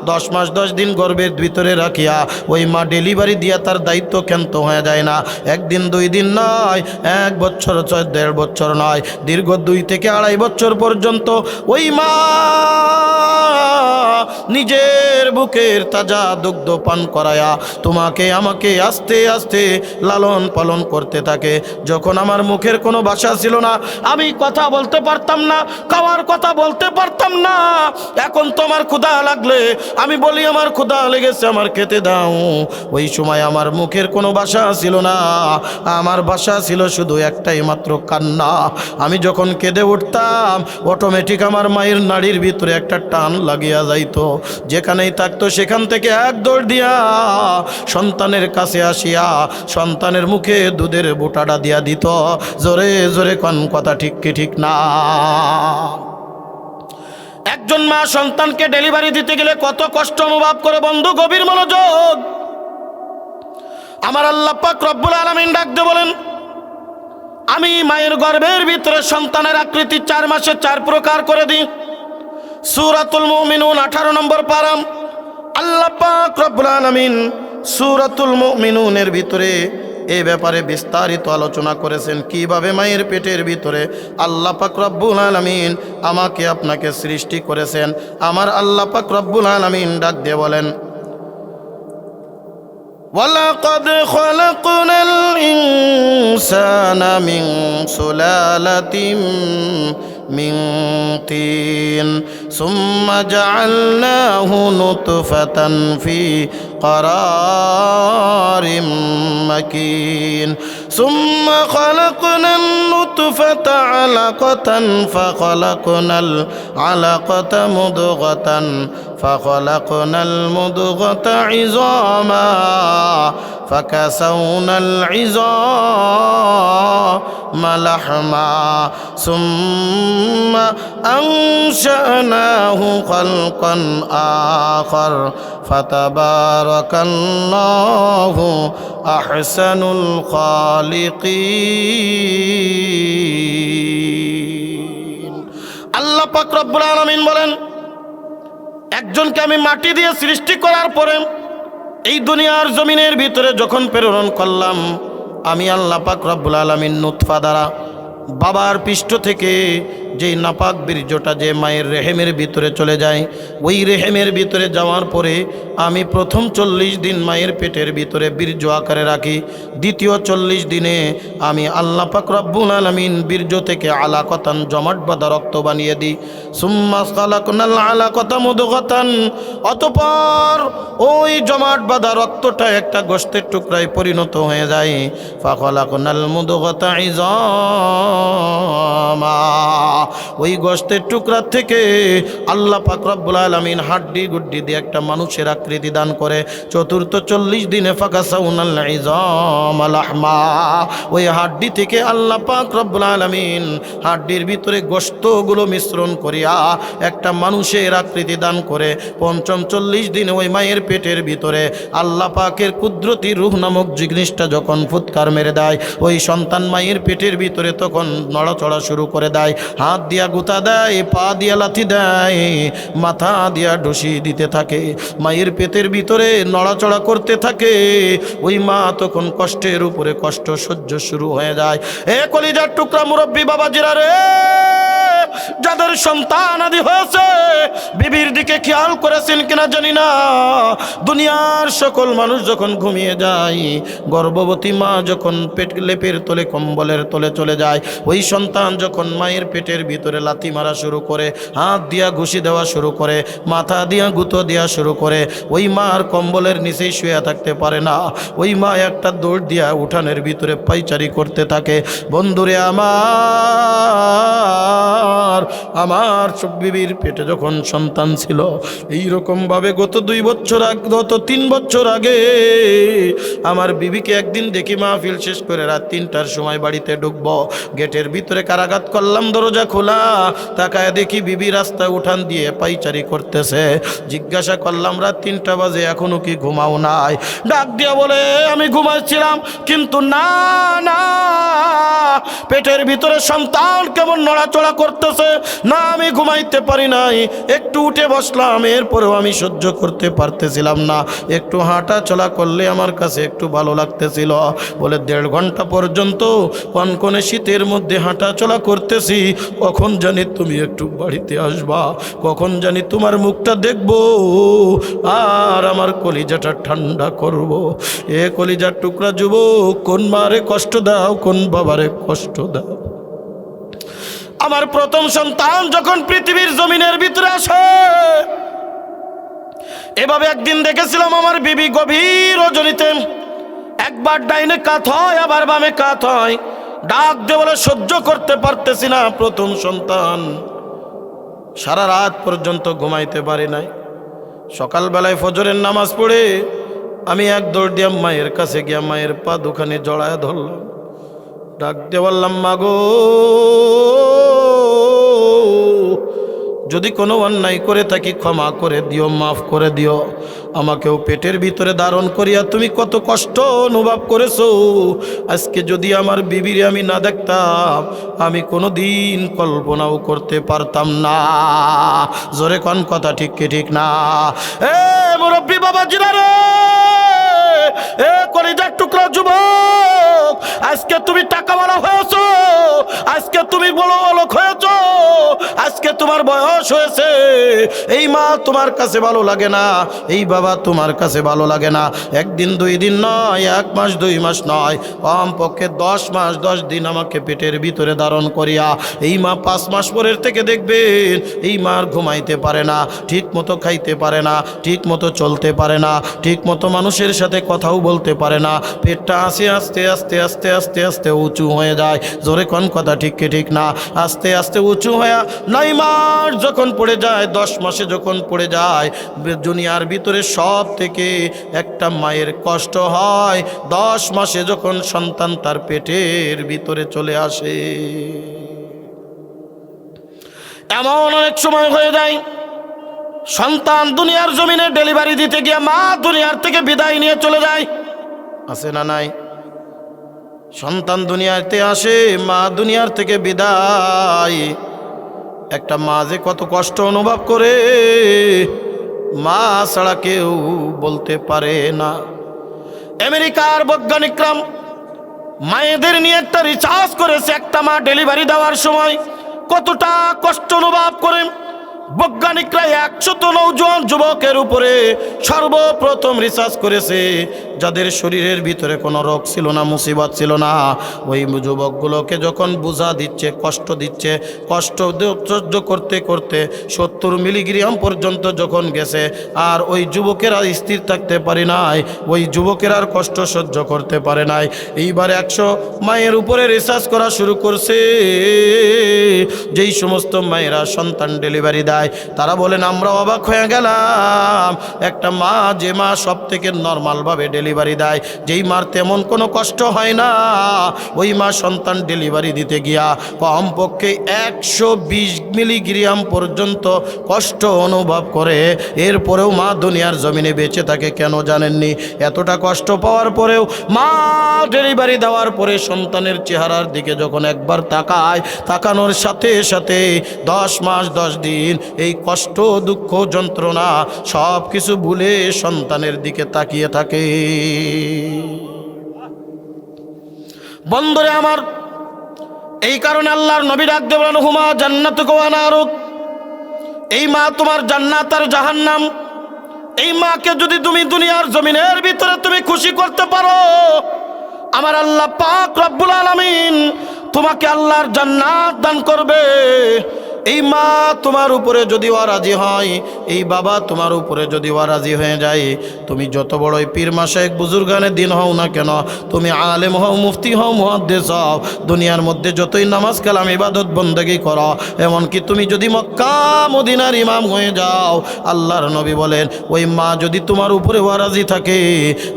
10 মাস 10 দিন গর্ভের ভিতরে রাখিয়া ওই মা ডেলিভারি দিয়া তার দায়িত্ব ক্ষান্ত হয়ে যায় না। 1 দিন 2 দিন নয়, 1 বছর 1.5 বছর নয়, দীর্ঘ 2 থেকে 2.5 বছর পর্যন্ত ওই মা নিজের বুকের তাজা দুগ্ধ পান করায়া তোমাকে আমাকে আস্তে আস্তে লালন পালন করতে থাকে। যখন আমার মুখের কোনো ভাষা ছিল না, আমি কথা বলতে পারতাম না, খাওয়ার কথা বলতে পারতাম না, এখন তোমার ক্ষুধা লাগলে আমি বলি আমার ক্ষুধা লেগেছে, আমার খেতে দাও। ওই সময় আমার মুখের কোনো ভাষা ছিল না, আমার ভাষা ছিল শুধু একটাই মাত্র কান্না। আমি যখন কেঁদে উঠতাম অটোমেটিক আমার মায়ের নাড়ির ভিতরে একটা টান লাগিয়া যাইতো, যেখানেই থাকতো সেখান থেকে এক দৌড় দিয়া সন্তানের কাছে আসিয়া সন্তানের মুখে দুধের বুটাটা দিয়া দিত। জোরে জোরে কোন কথা ঠিক কি ঠিক না? একজন মা সন্তানকে ডেলিভারি দিতে গেলে কত কষ্ট অনুভব করে বন্ধু, গভীর মনোযোগ। আমার আল্লাহ পাক রব্বুল আলামিন ডাক দিয়ে বলেন, আমি মায়ের গর্ভের ভিতরে সন্তানের আকৃতি 4 মাসে 4 প্রকার করে দিই। সূরাতুল মুমিনুন 18 নম্বর পারা আল্লাহ পাক রব্বুল আলামিন সূরাতুল মুমিনুনের ভিতরে এই ব্যাপারে বিস্তারিত আলোচনা করেছেন, কিভাবে মায়ের পেটের ভিতরে আল্লাহ পাক রব্বুল আলামিন আমাকে আপনাকে সৃষ্টি করেছেন। আমার আল্লাহ পাক রব্বুল আলামিন ডাক দিয়ে বলেন, ওয়ালাকাদ খালাকনাল ইনসানা মিন সুলালাতিন মিন তিন সুম্মা জাআলনাহু নুতফাতান ফি قرارٍ مكين ثم خلقنا النطفة علقة فخلقنا العلقة مضغة فخلقنا المضغة عظاما فكسونا العظام لحما ثم أنشأناه خلقا آخر فتبارك الله أحسن الخالقين। আল্লাহ পাক রব্বুল আলামিন বলেন, একজনকে আমি মাটি দিয়ে সৃষ্টি করার পরে এই দুনিয়ার জমিনের ভিতরে যখন প্রেরণ করলাম, আমি আল্লাহ পাক রব্বুল আলামিন নুতফা দ্বারা বাবার পৃষ্ঠ থেকে যেই নাপাক বীর্যটা যে মায়ের রেহেমের ভিতরে চলে যায়, ওই রেহেমের ভিতরে যাওয়ার পরে আমি প্রথম 40 দিন মায়ের পেটের ভিতরে বীর্য আকারে রাখি। দ্বিতীয় 40 দিনে আমি আল্লাহ পাক রব্বুল আলামিন বীর্য থেকে আলাকাতান জমাট বাঁধা রক্ত বানিয়ে দিই। সুম্মা খালাকনাল আলাকাতা মুদগাতান, অতঃপর ওই জমাট বাঁধা রক্তটা একটা গোশতের টুকরায় পরিণত হয়ে যায়। ফাখালাকনাল মুদগাতা ইযামা, ওই গোশতের টুকরা থেকে আল্লাহ পাক রব্বুল আলামিন হাড্ডি গুড্ডি দিয়ে একটা মানুষের আকৃতি দান করে। চতুর্থ 40 দিনে ফাকাসাউনাল ইযামা লাহমা, ওই হাড্ডি থেকে আল্লাহ পাক রব্বুল আলামিন হাড্ডির ভিতরে গোশতগুলো মিশ্রণ করিয়া একটা মানুষের আকৃতি দান করে। পঞ্চম 40 দিনে ওই মায়ের পেটের ভিতরে আল্লাহ পাকের কুদরতি রূহ নামক জিনিসটা যখন ফুৎকার মেরে দেয়, ওই সন্তান মায়ের পেটের ভিতরে তখন নড়াচড়া শুরু করে দেয়, হাত দিয়া গুতা দেয়, পা দিয়া লাথি দেয়, মাথা দিয়া ডসি দিতে থাকে, মায়ের পেটের ভিতরে নড়াচড়া করতে থাকে। ওই মা তখন কষ্টের উপরে কষ্ট সহ্য শুরু হয়ে যায়। এ কলিজার টুকরা মুরব্বী বাবাজিরা রে, যাদের সন্তান আদি হয়েছে বিবির দিকে খেয়াল করেছেন কিনা জানি না, দুনিয়ার সকল মানুষ যখন ঘুমিয়ে যায়, গর্ভবতী মা যখন পেট লেপের তলে কম্বলের তলে চলে যায়, ওই সন্তান যখন মায়ের পেটের ভিতরে লাথি মারা শুরু করে, হাত দিয়া ঘুষি দেওয়া শুরু করে, মাথা দিয়া গুঁতো দেওয়া শুরু করে, ওই মার কম্বলের নিচেই শুয়ে থাকতে পারে না। ওই মা একটা দৌড় দিয়া উঠানের ভিতরে পাইচারি করতে থাকে। বন্ধুরে আমার বিবির পেটে যখন সন্তান ছিল, এইরকমভাবে গত 2 বছর আগে, গত 3 বছর আগে আমার বিবিকে একদিন দেখি মাহফিল শেষ করে রাত 3টার সময় বাড়িতে ঢুকবো, গেটের ভিতরে কারাগাত করলাম, দরজা খোলা, তাকায় দেখি বিবি রাস্তায় উঠান দিয়ে পাইচারি করতেছে। জিজ্ঞাসা করলাম, রাত 3টা বাজে এখনো কি ঘুমাও নাই? ডাক দিয়া বলে, আমি ঘুমাচ্ছিলাম, কিন্তু না না, পেটের ভিতরে সন্তান কেমন নড়াচড়া করতেছে। করতেছে না, আমি ঘুমাইতে পারি নাই, একটু উঠে বসলাম, এরপরেও আমি সহ্য করতে পারতেছিলাম না, একটু হাঁটা চলা করলে আমার কাছে একটু ভালো লাগতেছিল। বলে 1.5 ঘন্টা পর্যন্ত কনকনে শীতের মধ্যে হাঁটা চলা করতেছি, কখন জানি তুমি একটু বাড়িতে আসবা, কখন জানি তোমার মুখটা দেখব আর আমার কলিজাটা ঠান্ডা করব। এ কলিজার টুকরা যুবক, কোন মারে কষ্ট দাও, কোন বাবারে কষ্ট দাও। আমার প্রথম সন্তান যখন পৃথিবীর জমিনের ভিতরে আসে, এভাবে একদিন দেখেছিলাম আমার বিবি গভীর রজনীতে একবার ডাইনে কাত হয়, আবার বামে কাত হয়, ডাক দিয়ে বলে সহ্য করতে পারতেছি না। প্রথম সন্তান, সারা রাত পর্যন্ত ঘুমাইতে পারি নাই। সকালবেলায় ফজরের নামাজ পড়ে আমি এক দৌড় দিয়ে মায়ের কাছে গিয়া মায়ের পা দুখানে জড়ায় ধরলাম, ডাক দিয়ে বললাম, মাগো, যদি কোনো অন্যায় করে থাকি ক্ষমা করে দিও, মাফ করে দিও। আমাকেও পেটের ভিতরে ধারণ করিয়া তুমি কত কষ্ট অনুভব করেছো, আজকে যদি আমার বিবিরে আমি না দেখতাম, আমি কোনো দিন কল্পনাও করতে পারতাম না। জোরে কোন কথা ঠিক কি ঠিক না? এ মুরব্বী বাবাজিরা রে, এ কলিজার টুকরা যুবক, আজকে তুমি টাকাওয়ালা হয়েছো, আজকে তুমি বড় লোক হয়েছো, আজকে তোমার বয়স হয়েছে, এই মা তোমার কাছে ভালো লাগে না, এই বাবা তোমার কাছে ভালো লাগে না। একদিন 2 দিন নয়, 1 মাস 2 মাস নয়, কমপক্ষে 10 মাস 10 দিন আমাকে পেটের ভিতরে ধারণ করিয়া এই মা 5 মাস পরের থেকে দেখবেন এই মার ঘুমাইতে পারে না, ঠিক মতো খাইতে পারে না, ঠিক মতো চলতে পারে না, ঠিক মতো মানুষের সাথে কথাও বলতে পারে না, পেটটা আস্তে আস্তে আস্তে আস্তে আস্তে আস্তে উঁচু হয়ে যায়। জোরে কোন কথা ঠিক কি ঠিক না? আস্তে আস্তে উঁচু হয়ে 9 মাস যখন পড়ে যায়, 10 মাসে যখন পড়ে যায়, দুনিয়ার ভিতরে সব থেকে একটা মায়ের কষ্ট হয় 10 মাসে যখন সন্তান তার পেটের ভিতরে চলে আসে। এমন অনেক সময় হয়ে যায় সন্তান দুনিয়ার জমিনে ডেলিভারি দিতে গিয়ে মা দুনিয়ার থেকে বিদায় নিয়ে চলে যায়, আছে না নাই? সন্তান দুনিয়াতে আসে, মা দুনিয়ার থেকে বিদায়, একটা মা যে কত কষ্ট অনুভব করে মা ছাড়া কেউ বলতে পারে না। আমেরিকার বৈজ্ঞানিকরা মায়েদের নিয়ে একটা রিসার্চ করেছে, একটা মা ডেলিভারি দেওয়ার সময় কতটা কষ্ট অনুভব করে। বৈজ্ঞানিকরা 100 নওজোয়ান যুবকের উপরে সর্বপ্রথম রিসার্চ করেছে, যাদের শরীরের ভিতরে কোনো রোগ ছিল না, মুসিবত ছিল না। ওই যুবকগুলোকে যখন বোঝা দিচ্ছে, কষ্ট দিচ্ছে, কষ্ট সহ্য করতে করতে 70 মিলিগ্রাম পর্যন্ত যখন গেছে, আর ওই যুবকেরা স্থির থাকতে পারে নাই, ওই যুবকের আর কষ্ট সহ্য করতে পারে নাই। এইবার 100 মায়ের উপরে রিসার্চ করা শুরু করছে। যেই সমস্ত মায়েরা সন্তান ডেলিভারি দেয় তারা বলেন, আমরা অবাক হয়ে গেলাম, একটা মা, যে মা সব থেকে নর্মালভাবে ডেলিভারি দেয়, যেই মার তেমন কোনো কষ্ট হয় না, ওই মা সন্তান ডেলিভারি দিতে গিয়া কমপক্ষে 120 মিলিগ্রাম পর্যন্ত কষ্ট অনুভব করে। এরপরেও মা দুনিয়ার জমিনে বেঁচে থাকে। কেন জানেননি? এতটা কষ্ট পাওয়ার পরেও মা ডেলিভারি দেওয়ার পরে সন্তানের চেহারার দিকে যখন একবার তাকায়, তাকানোর সাথে সাথে 10 মাস 10 দিন এই কষ্ট, দুঃখ, যন্ত্রণা সব কিছু ভুলে সন্তানের দিকে তাকিয়ে থাকে। বন্ধুরে আমার, এই কারণে আল্লাহর নবী ডাক দিয়ে বলেন, হুমা জান্নাতুকা ওয়া নারুক, এই মা তোমার জান্নাত আর জাহান্নাম। এই মাকে যদি তুমি দুনিয়ার জমিনের ভিতরে তুমি খুশি করতে পারো, আমার আল্লাহ পাক রব্বুল আলামিন তোমাকে আল্লাহর জান্নাত দান করবে। এই মা তোমার উপরে যদি রাজি হয়, এই বাবা তোমার উপরে যদি রাজি হয়ে যায়, তুমি যত বড়ই পীর মাশায়েখ বুজুর্গানে দিন হও না কেন, তুমি আলেম হও, মুফতি হও, মুহাদ্দিস হও, দুনিয়ার মধ্যে যতই নামাজ কালাম ইবাদত বন্দেগী করো, এমনকি তুমি যদি মক্কা মদিনার ইমাম হয়ে যাও, আল্লাহর নবী বলেন, ওই মা যদি তোমার উপরে রাজি থাকে,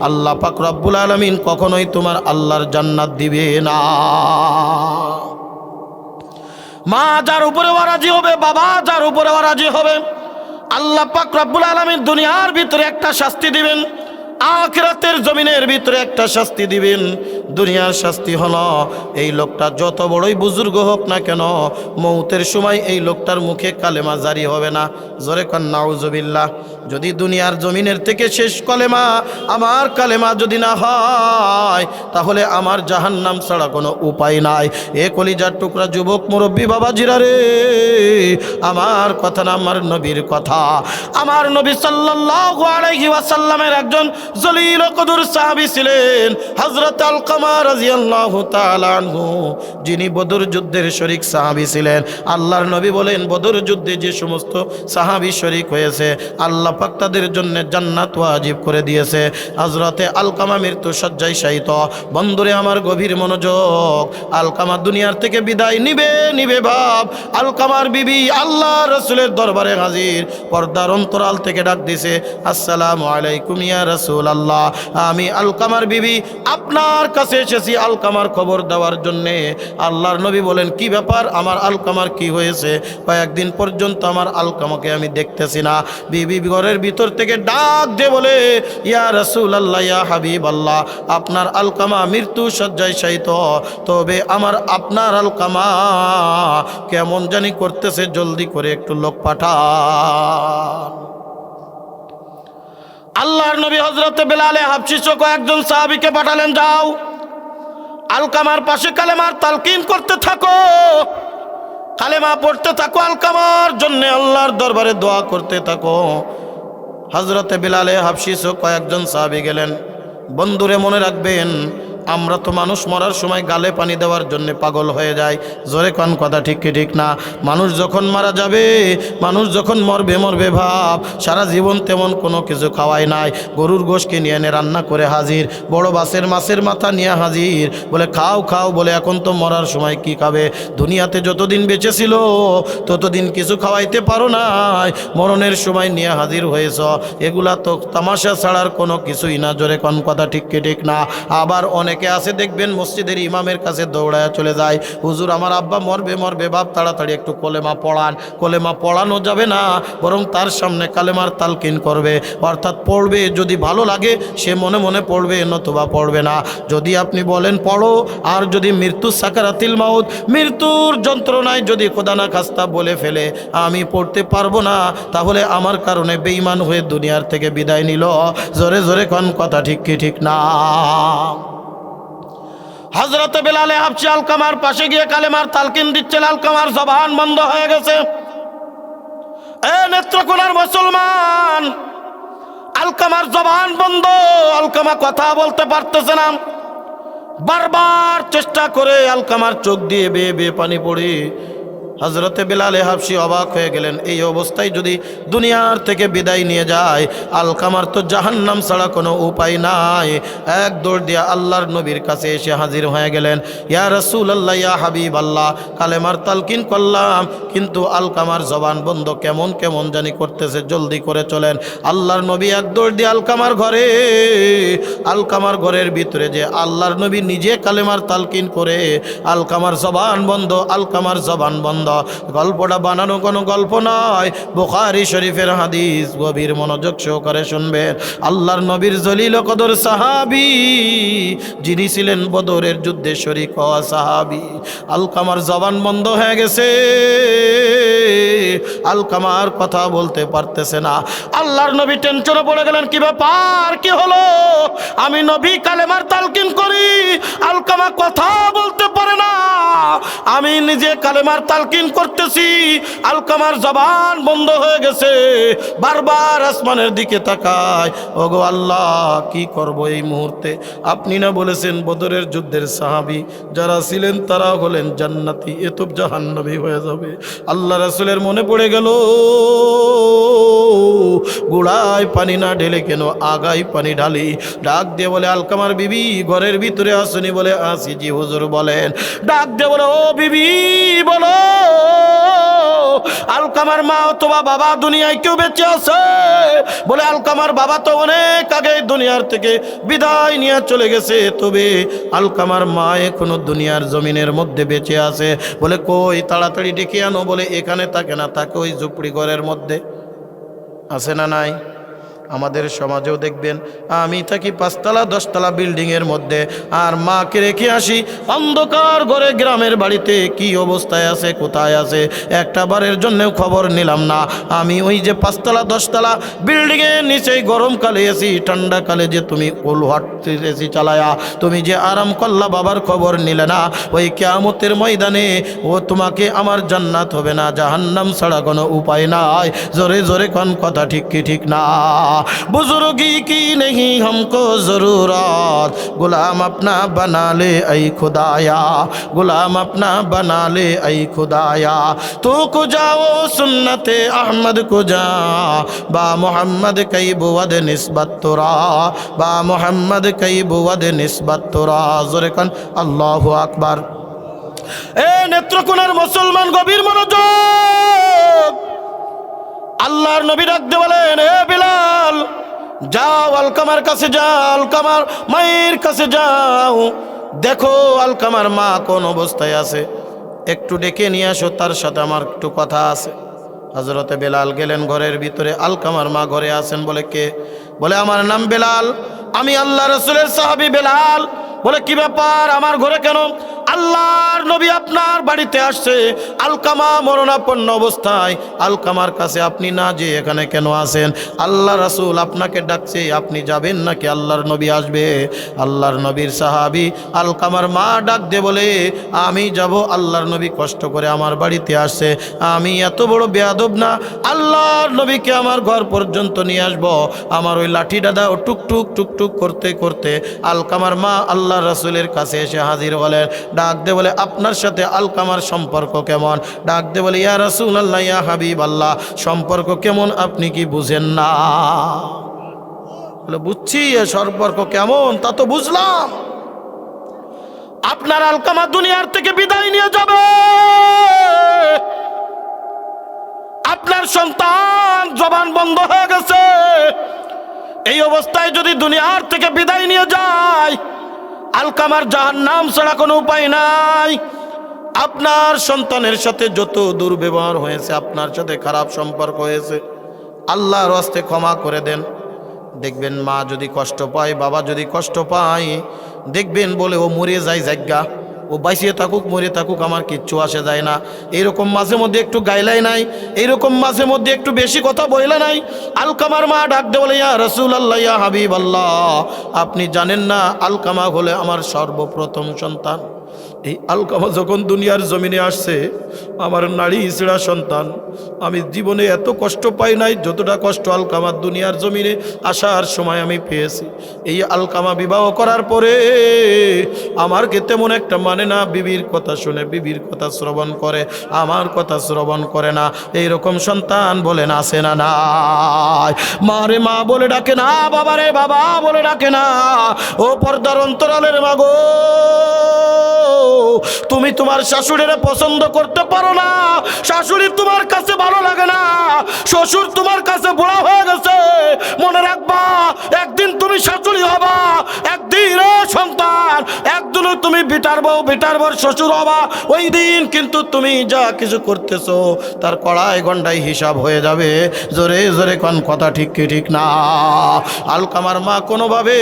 আল্লাহ পাক রব্বুল আলামিন কখনোই তোমার আল্লাহর জান্নাত দিবে না। মা যার উপরে রাজি হবে, বাবা যার উপরে রাজি হবে, আল্লাহ পাক রব্বুল আলামিন দুনিয়ার ভিতরে একটা শাস্তি দিবেন, আখিরাতে মৌতের জমিনের ভিতরে একটা শাস্তি দিবেন। দুনিয়ার শাস্তি হলো এই লোকটা যত বড়ই বুজুর্গ হোক না কেন, মৌতের সময় এই লোকটার মুখে কালেমা জারি হবে না। জোরে কন নাউজুবিল্লাহ। যদি দুনিয়ার জমিনের থেকে শেষ কলেমা আমার কালেমা যদি না হয়, তাহলে আমার জাহান্নাম ছাড়া কোনো উপায় নাই। এ কলিজার টুকরা যুবক মুরব্বী বাবাজিরা রে, আমার কথা না, আমার নবীর কথা। আমার নবী সাল্লাল্লাহু আলাইহি ওয়াসাল্লামের একজন জলিল কদর সাহাবী ছিলেন হযরত আলকামা রাদিয়াল্লাহু তাআলা আনহু, যিনি বদর যুদ্ধের শরীক সাহাবী ছিলেন। আল্লাহর নবী বলেন, বদর যুদ্ধে যে সমস্ত সাহাবী শরীক হয়েছে আল্লাহ পাক তাদের জন্য জান্নাত ওয়াজিব করে দিয়েছে। হযরতে আলকামা মৃত্যু শয্যায় শায়িত। বন্ধুরে আমার গভীর মনোযোগ, আলকামা দুনিয়ার থেকে বিদায় নিবে ভাব। আলকামার বিবি আল্লাহ রাসূলের দরবারে হাজির, পর্দার অন্তরাল থেকে ডাক দিছে, আসসালামু আলাইকুম ইয়া রাসূলুল্লাহ, আমি আলকামার বিবি আপনার কাছে এসেছি আলকামার খবর দেওয়ার জন্যে। আল্লাহর নবী বলেন, কি ব্যাপার, আমার আলকামার কি হয়েছে? কয়েকদিন পর্যন্ত আমার আলকামাকে আমি দেখতেছি না। বিবি ঘরের ভিতর থেকে ডাক দিয়ে বলে, ইয়া রাসূলুল্লাহ, ইয়া হাবিবাল্লাহ, আপনার আলকামা মৃত্যু শয্যায় শায়িত, তবে আমার আপনার আলকামা কেমন জানি করতেছে, জলদি করে একটু লোক পাঠান। আল্লাহর নবী হযরতে বেলালে হাবশী সহ কয়েকজন সাহাবীকে পাঠালেন, যাও আলকামার পাশে কালেমার তালকিন করতে থাকো, কালেমা পড়তে থাকো, আলকামার জন্য আল্লাহর দরবারে দোয়া করতে থাকো। হযরতে বেলালে হাবশী সহ কয়েকজন সাহাবী গেলেন। বন্ধুরে মনে রাখবেন, আমরা তো মানুষ মরার সময় গালে পানি দেওয়ার জন্য পাগল হয়ে যায়। জোরে কোন কথা ঠিক কি ঠিক না? মানুষ যখন মারা যাবে, মানুষ যখন মরবে ভাব, সারা জীবন তেমন কোনো কিছু খাওয়াই নাই। গরুর গোশকে নিয়ে এনে রান্না করে হাজির, বড় মাছের মাথা নিয়ে হাজির, বলে খাও, বলে এখন তো মরার সময় কি খাবে? দুনিয়াতে যতদিন বেঁচে ছিল ততদিন কিছু খাওয়াইতে পারো নাই, মরণের সময় নিয়ে হাজির হয়েছ। এগুলা তো তামাশা ছাড়ার কোনো কিছুই না। জোরে কোন কথা ঠিক কি ঠিক না? আবার অনেকে আছে দেখবেন মসজিদের ইমামের কাছে দৌড়ায় চলে যায়, হুজুর আমার আব্বা মরবে বাপ, তাড়াতাড়ি একটু কলেমা পড়ান। কলেমা পড়ানো যাবে না, বরং তার সামনে কালেমার তালকিন করবে, অর্থাৎ পড়বে। যদি ভালো লাগে সে মনে মনে পড়বে, নতুবা পড়বে না। যদি আপনি বলেন পড়ো, আর যদি মৃত্যু সাকারাতিল মাউত, মৃত্যুর যন্ত্রণায় যদি খোদা না খাস্তা বলে ফেলে আমি পড়তে পারবো না, তাহলে আমার কারণে বেঈমান হয়ে দুনিয়ার থেকে বিদায় নিল। জোরে কোন কথা ঠিক কি ঠিক না? হযরত বেলালে হাবশী আলকামার পাশে গিয়ে কালেমার তালকিন দিচ্ছেন। আলকামার জবান বন্ধ হয়ে গেছে। এ নেত্রকোনার মুসলমান, আলকামার জবান বন্ধ, আলকামা কথা বলতে পারতেছে না। বারবার চেষ্টা করে আলকামার চোখ দিয়ে বেয়ে পানি পড়ে। হযরতে বেলালে হাবশী অবাক হয়ে গেলেন, এই অবস্থায় যদি দুনিয়ার থেকে বিদায় নিয়ে যায়, আলকামার তো জাহান্নাম ছাড়া কোনো উপায় নাই। এক দৌড় দিয়ে আল্লাহর নবীর কাছে এসে হাজির হয়ে গেলেন, ইয়া রাসূলুল্লাহ, ইয়া হাবিবাল্লাহ, কালেমার তালকিন করলাম, কিন্তু আলকামার জবান বন্ধ, কেমন জানি করতেছে, জলদি করে চলেন। আল্লাহর নবী এক দৌড় দিয়ে আলকামার ঘরের ভিতরে যে আল্লাহর নবী নিজে কালেমার তালকিন করে, আলকামার জবান বন্ধ। গল্পটা বানানো কোনো গল্প নয়, বুখারী শরীফের হাদিস। গভীর মনোযোগ সহকারে শুনবেন। আল্লাহর নবীর জলিল কদর সাহাবী, যিনি ছিলেন বদরের যুদ্ধে শরীক হওয়া সাহাবী, আলকামার জবান বন্ধ হয়ে গেছে, আলকামার কথা বলতে পারতেছে না। আল্লাহর নবী টেনশনে পড়ে গেলেন, কি ব্যাপার, কি হলো? আমি নবী কালেমার তালকিন করি, আলকামা কথা বলতে পারে না। আমি নিজে কালেমার তালকিন করতেছি, আলকামার জবান বন্ধ হয়ে গেছে, বারবার আসমানের দিকে তাকায়। ওগো আল্লাহ, কি করব এই মুহূর্তে? আপনি না বলেছেন বদরের যুদ্ধের সাহাবী যারা ছিলেন তারা হলেন জান্নাতি, এ তো জাহান্নামী হয়ে যাবে। আল্লাহ রাসূলের মনে পড়ে গেল, গোড়ায় পানি না ঢেলে কেন আগায় পানি ঢালি। ডাক দিয়ে বলে, আলকামার বিবি ঘরের ভিতরে আসুনি? বলে, আসি জি হুজুর। বলেন। ডাক দিয়ে বলে, ও বিবি বলো, আলকামার মা অথবা বাবা দুনিয়ায় কেউ বেঁচে আছে? বলে, আলকামার বাবা তো অনেক আগে দুনিয়ার থেকে বিদায় নিয়ে চলে গেছে, তবে আলকামার মা এখনো দুনিয়ার জমিনের মধ্যে বেঁচে আছে। বলে, কই? তাড়াতাড়ি ডেকে আনো। বলে, এখানে থাকে না, থাকে ওই ঝুপড়ি ঘরের মধ্যে। আছে না নাই? আমাদের সমাজেও দেখবেন আমি থাকি 5 তলা 10 তলা বিল্ডিংয়ের মধ্যে, আর মাকে রেখে আসি অন্ধকার ঘরে গ্রামের বাড়িতে, কি অবস্থায় আছে কোথায় আছে একটা বারের জন্যও খবর নিলাম না। আমি ওই যে 5 তলা 10 তলা বিল্ডিংয়ের নিচেই গরমকালে এসি, ঠান্ডাকালে যে তুমি উলহাট এসি চালায়া তুমি যে আরাম করলা বাবার খবর নিলে না, ওই কিয়ামতের ময়দানে ও তোমাকে আমার জান্নাত হবে না, জাহান্নাম ছাড়া কোনো উপায় নাই। জোরে জোরে কোন কথা ঠিক কি ঠিক না? बुजुर्गी की नहीं हमको ज़रूरत, गुलाम अपना बना ले ऐ खुदाया, गुलाम अपना बना ले ऐ खुदाया। तो को जाओ सुन्नते अहमद को जा, बा मोहम्मद कई बुवद निस्बत तुरा, बा मोहम्मद कई बुवद निस्बत तुरा। जोरे कन अल्लाहु আকবার। এ নেত্রকোনার মুসলমান গভীর মনোযোগ। আল্লাহর নবী ডাকতে বলেন, এ বিলাল যাও আলকামার কাছে যাও, আলকামার মায়ের কাছে যাও, দেখো আলকামার মা কোন অবস্থায় আছে, একটু ডেকে নিয়ে আসো, তার সাথে আমার একটু কথা আছে। হযরতে বেলাল গেলেন ঘরের ভিতরে, আলকামার মা ঘরে আছেন। বলে কে? বলে আমার নাম বেলাল, আমি আল্লাহ রাসূলের সাহাবী বেলাল। বলে কি ব্যাপার, আমার ঘরে কেন? আল্লাহর নবী আপনার বাড়িতে আসছে, আলকামা মরণাপন্ন অবস্থায়, আলকামার কাছে আপনি না যে এখানে কেন আছেন? আল্লাহ রাসূল আপনাকে ডাকছে, আপনি যাবেন নাকি আল্লাহর নবী আসবে? আল্লাহর নবীর সাহাবী আলকামার মা ডাক দে বলে, আমি যাব, আল্লাহর নবী কষ্ট করে আমার বাড়িতে আসছে, আমি এত বড় বেয়াদব না আল্লাহর নবীকে আমার ঘর পর্যন্ত নিয়ে আসব? আমার ওই লাঠি দাদা ও টুকটুক টুকটুক করতে করতে আলকামার মা আল্লাহ রাসূলের কাছে এসে হাজির হলেন। ডাক দে বলে, আপনার সাথে আলকামার সম্পর্ক কেমন? ডাক দে বলে, ইয়া রাসূলুল্লাহ, ইয়া হাবিবাল্লাহ, সম্পর্ক কেমন আপনি কি বুঝেন না? বলে বুঝছি, এ সম্পর্ক কেমন তা তো বুঝলাম। আপনার আলকামা দুনিয়ার থেকে বিদায় নিয়ে যাবে, আপনার সন্তান জবান বন্ধ হয়ে গেছে, এই অবস্থায় যদি দুনিয়ার থেকে বিদায় নিয়ে যায়, আলকামার জাহান্নাম ছাড়া কোনো উপায় নাই। আপনার সন্তানের সাথে যত দুর্ব্যবহার হয়েছে, আপনার সাথে খারাপ সম্পর্ক হয়েছে, আল্লাহর হস্তে ক্ষমা করে দেন। দেখবেন মা যদি কষ্ট পায়, বাবা যদি কষ্ট পায়, দেখবেন বলে ও মরে যায় জায়গা, ও বাইসিয়ে থাকুক মরে থাকুক আমার কিচ্ছু আসে যায় না। এইরকম মাঝে মধ্যে একটু গাইলাই নাই, এইরকম মাঝে মধ্যে একটু বেশি কথা বইলা নাই। আলকামার মা ডাক দে বলে, ইয়া রাসূলুল্লাহ, ইয়া হাবিবাল্লাহ, আপনি জানেন না আলকামা হলে আমার সর্বপ্রথম সন্তান। এই আলকামা যখন দুনিয়ার জমিনে আসছে, আমার নাড়ি ছেঁড়া সন্তান, আমি জীবনে এত কষ্ট পাই নাই যতটা কষ্ট আলকামার দুনিয়ার জমিনে আসার সময় আমি পেয়েছি। এই আলকামা বিবাহ করার পরে আমারকে তেমন একটা মানে না, বিবির কথা শুনে, বিবির কথা শ্রবণ করে, আমার কথা শ্রবণ করে না। এইরকম সন্তান বলেন আছে না নাই? মারে মা বলে ডাকে না, বাবারে বাবা বলে ডাকে না। ও পর্দার অন্তরালের মাগো, তুমি তোমার শাশুড়িরে পছন্দ করতে পারো না, শাশুড়ি তোমার কাছে ভালো লাগে না, শ্বশুর তোমার কাছে বুড়া হয়ে গেছে, মনে রাখবা একদিন তুমি শাশুড়ি হবা, একদিন সন্তান, একদিন তুমি বিটার বউ শ্বশুর হবা। ওই দিন কিন্তু তুমি যা কিছু করতেছো তার কড়াই গন্ডায় হিসাব হয়ে যাবে। জোরে জোরে কোন কথা ঠিক কি ঠিক না? আলকামার মা কোনোভাবে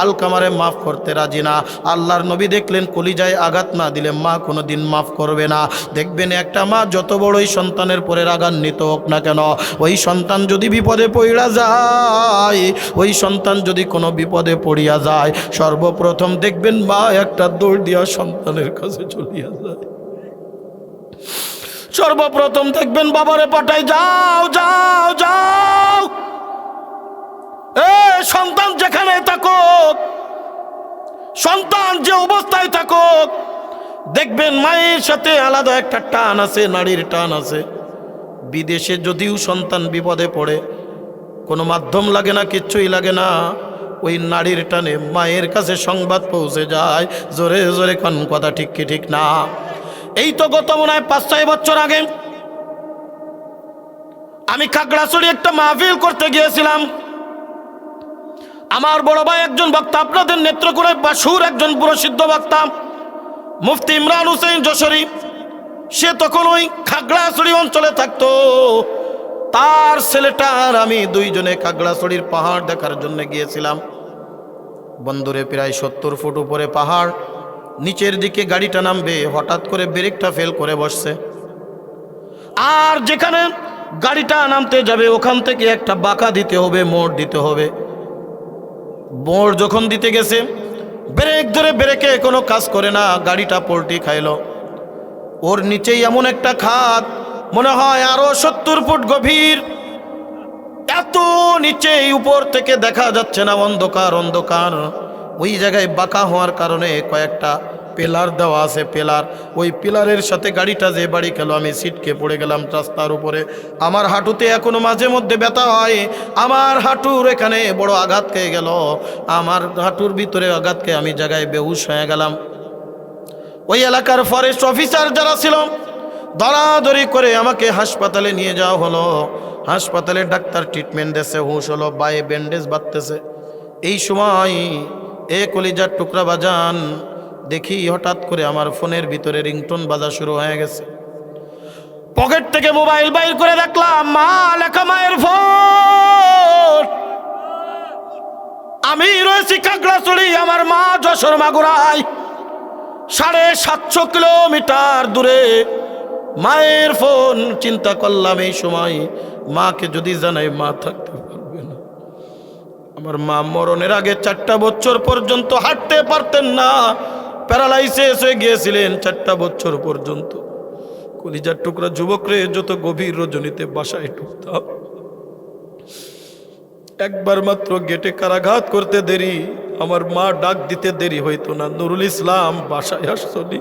আলকামারে মাফ করতে রাজি না। আল্লাহর নবী দেখলেন কলিজায় আঘাত না দিলে মা কোনোদিন মাফ করবে না। দেখবেন একটা মা যত বড়ই সন্তানের পরে রাগান্বিত হোক না কেন, ওই সন্তান যদি বিপদে পড়িয়া যায়, ওই সন্তান যদি কোনো বিপদে পড়িয়া যায়, সর্বপ্রথম দেখবেন মা একটা দৌড় দিয়া সন্তানের কাছে চলিয়া যায়। সর্বপ্রথম দেখবেন বাবারে পাঠায়, যাও যাও যাও, এ সন্তান যেখানে থাকুক, সন্তান যে অবস্থায় থাকুক, দেখবেন মায়ের সাথে আলাদা একটা টান আছে, নারীর টান আছে। বিদেশে যদিও সন্তান বিপদে পড়ে, কোনো মাধ্যম লাগে না, কিচ্ছুই লাগে না, ওই নারীর টানে মায়ের কাছে সংবাদ পৌঁছে যায়। জোরে জোরে কোন কথা ঠিক কি ঠিক না? এই তো গত মনে হয় 5-6 বছর আগে আমি খাগড়াছড়ি একটা মাহফিল করতে গিয়েছিলাম। আমার বড় ভাই একজন বক্তা, আপনাদের নেত্রকোনায় বাসুর একজন প্রসিদ্ধ বক্তা মুফতি ইমরান হোসেন যশোরী, সে তখন ওই খাগড়াছড়ি অঞ্চলে থাকতো। তার ছেলেটার আমি দুইজনে খাগড়াছড়ির পাহাড় দেখার জন্য গিয়েছিলাম। বন্ধুরে, প্রায় 70 ফুট উপরে পাহাড়, নিচের দিকে গাড়িটা নামবে, হঠাৎ করে ব্রেকটা ফেল করে বসছে। আর যেখানে গাড়িটা নামতে যাবে ওখান থেকে একটা বাঁকা দিতে হবে, মোড় দিতে হবে। মোড় যখন দিতে গেছে, ব্রেক ধরে ব্রেকে কোনো কাজ করে না, গাড়িটা পল্টি খাইলো। ওর নিচেই এমন একটা খাদ, মনে হয় আরো 70 ফুট গভীর, এত নিচে, উপর থেকে দেখা যাচ্ছে না, অন্ধকার অন্ধকার। ওই জায়গায় বাঁকা হওয়ার কারণে কয়েকটা পিলার দেওয়া আছে, পিলার, ওই পিলারের সাথে গাড়িটা যে বাড়ি খেলো, আমি সিটকে পড়ে গেলাম রাস্তার উপরে। আমার হাঁটুতে এখনো মাঝে মধ্যে ব্যথা হয়, আমার হাঁটুর এখানে বড় আঘাত খেয়ে গেল, আমার হাঁটুর ভিতরে আঘাত খেয়ে আমি জায়গায় বেহুশ হয়ে গেলাম। ওই এলাকার ফরেস্ট অফিসার যারা ছিল, ধরাধরি করে আমাকে হাসপাতালে নিয়ে যাওয়া হলো। হাসপাতালে ডাক্তার ট্রিটমেন্ট দিয়েছে, হুঁশ হলো, বায়ে ব্যান্ডেজ বাঁধতেছে। এই সময় কলিজার টুকরা বাজান, দেখি হঠাৎ করে আমার ফোনের ভিতরে রিংটোন বাজা শুরু হয়ে গেছে। পকেট থেকে মোবাইল বাইর করে দেখলাম, মা লেখা, মায়ের ফোন। আমি রয়েছি খাগড়াছড়ি, আমার মা যশোর মাগুরায়, 750 কিলোমিটার দূরে। মায়ের ফোন। চিন্তা করলাম এই সময় মাকে যদি জানাই, মা থাকতে পারবে না। আমার মা মরণের আগে 4টা বছর পর্যন্ত হাঁটতে পারতেন না, প্যারালাইসিস হয়ে গিয়েছিলেন 4টা বছর পর্যন্ত। কলিজার টুকরা যুবকরে, যত গভীর রজনীতে বাসায় ঢুকতাম, একবার মাত্র গেটে কারাঘাত করতে দেরি, আমার মা ডাক দিতে দেরি হইতো না, নুরুল ইসলাম বাসায় আসছনি।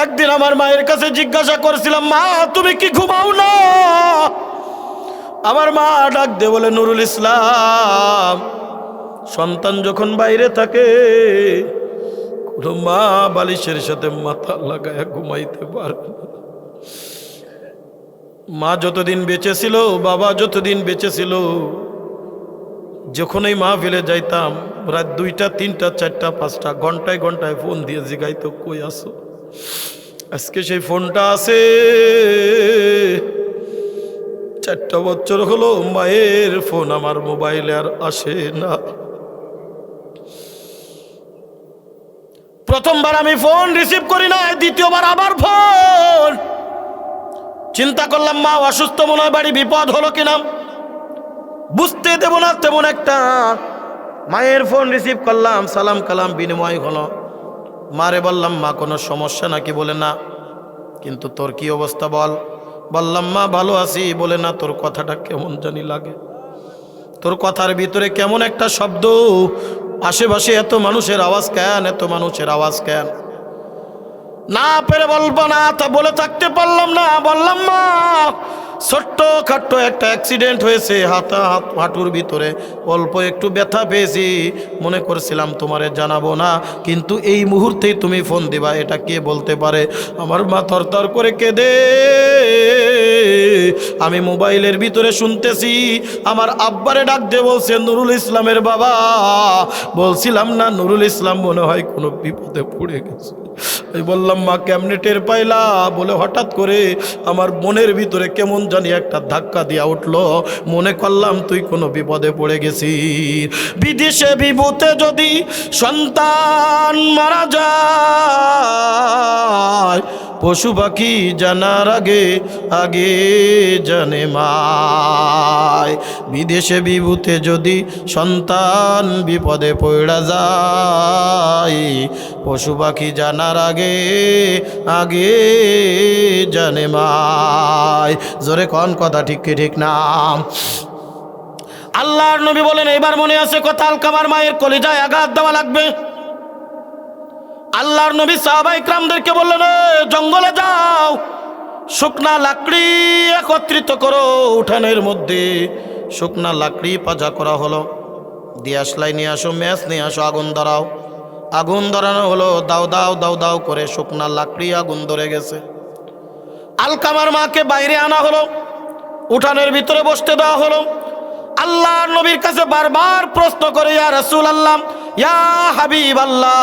একদিন আমার মায়ের কাছে জিজ্ঞাসা করেছিলাম, মা তুমি কি ঘুমাও না? আমার মা ডাক দিয়ে বলে, নুরুল ইসলাম, সন্তান যখন বাইরে থাকে, কোনো মা বালিশের সাথে মাথা লাগায় ঘুমাইতে পারবে না। মা যতদিন বেঁচে ছিল, বাবা যতদিন বেঁচে ছিল, যখনই মাহফিলে যাইতাম, রাত 2টা 3টা 4টা 5টা ঘন্টায় ঘন্টায় ফোন দিয়ে জিগাইতো, কই আসো? আজকে সেই ফোনটা আছে। 4টা বছর হলো মায়ের ফোন আমার মোবাইলে আর আসে না। প্রথমবার আমি ফোন রিসিভ করি না, দ্বিতীয়বার আবার ফোন। চিন্তা করলাম মা অসুস্থ, মনে হয় বাড়ি বিপদ হলো কিনা, বুঝতে দেব না তেমন একটা। মায়ের ফোন রিসিভ করলাম, সালাম কালাম বিনিময় হলো। মারে বললাম, মা কোনো সমস্যা নাকি? বলে না। কিন্তু তোর কি অবস্থা বল? বললাম, মা ভালো আছি। বলে না, তোর কথাটা কেমন জানি লাগে, তোর কথার ভিতরে কেমন একটা শব্দ, আশেপাশে এত মানুষের আওয়াজ কেন, এত মানুষের আওয়াজ কেন? না পেরে বলবো না, তা বলে থাকতে পারলাম না। বললাম, মা ছোট্ট খাট্ট একটা অ্যাক্সিডেন্ট হয়েছে, হাঁটুর ভিতরে অল্প একটু ব্যথা পেয়েছি, মনে করছিলাম তোমারে জানাবো না, কিন্তু এই মুহূর্তেই তুমি ফোন দিবা, এটা কে বলতে পারে? আমার মা থরথর করে কেঁদে, আমি মোবাইলের ভিতরে শুনতেছি আমার আব্বারে ডাক দিয়ে বলছে, নুরুল ইসলামের বাবা, বলছিলাম না নুরুল ইসলাম মনে হয় কোনো বিপদে পড়ে গেছে। আমি বললাম, মা কেমনে টের পাইলা? বলে হঠাৎ করে আমার মনের ভিতরে কেমন জানি একটা ধাক্কা দিয়া উঠলো, মনে করলাম তুই কোনো বিপদে পড়ে গেছিস। বিদেশে বিভূতে যদি সন্তান মারা যায়, পশু পাখি জানার আগে আগে জানে মায়। বিদেশে বিভূতে যদি সন্তান বিপদে পড়া যায়, পশু পাখি জানার আগে আগে জানে মায়। জোরে কোন কথা ঠিক কি ঠিক না? আল্লাহর নবী বলেন, এবার মনে আছে কথা, আলকামার মায়ের কলিজায় আঘাত দেওয়া লাগবে। আল্লাহর নবী সাহাবা ইকরামদেরকে বললেন, জঙ্গলে যাও, শুকনা লাকড়ি একত্রিত করো। উঠানের মধ্যে শুকনা লাকড়ি পাজা করা হলো, দিয়াশলাই নিয়ে আসো, ম্যাচ নিয়ে আসো, আগুন ধরাও। আগুন ধরানো হলো, দাও দাও দাও দাও করে শুকনা লাকড়ি আগুন ধরে গেছে। আলকামার মাকে বাইরে আনা হলো, উঠানের ভিতরে বসতে দেওয়া হলো। আল্লাহর নবীর কাছে বারবার প্রশ্ন করে, ইয়া রাসূলুল্লাহ, ইয়া হাবিবাল্লাহ,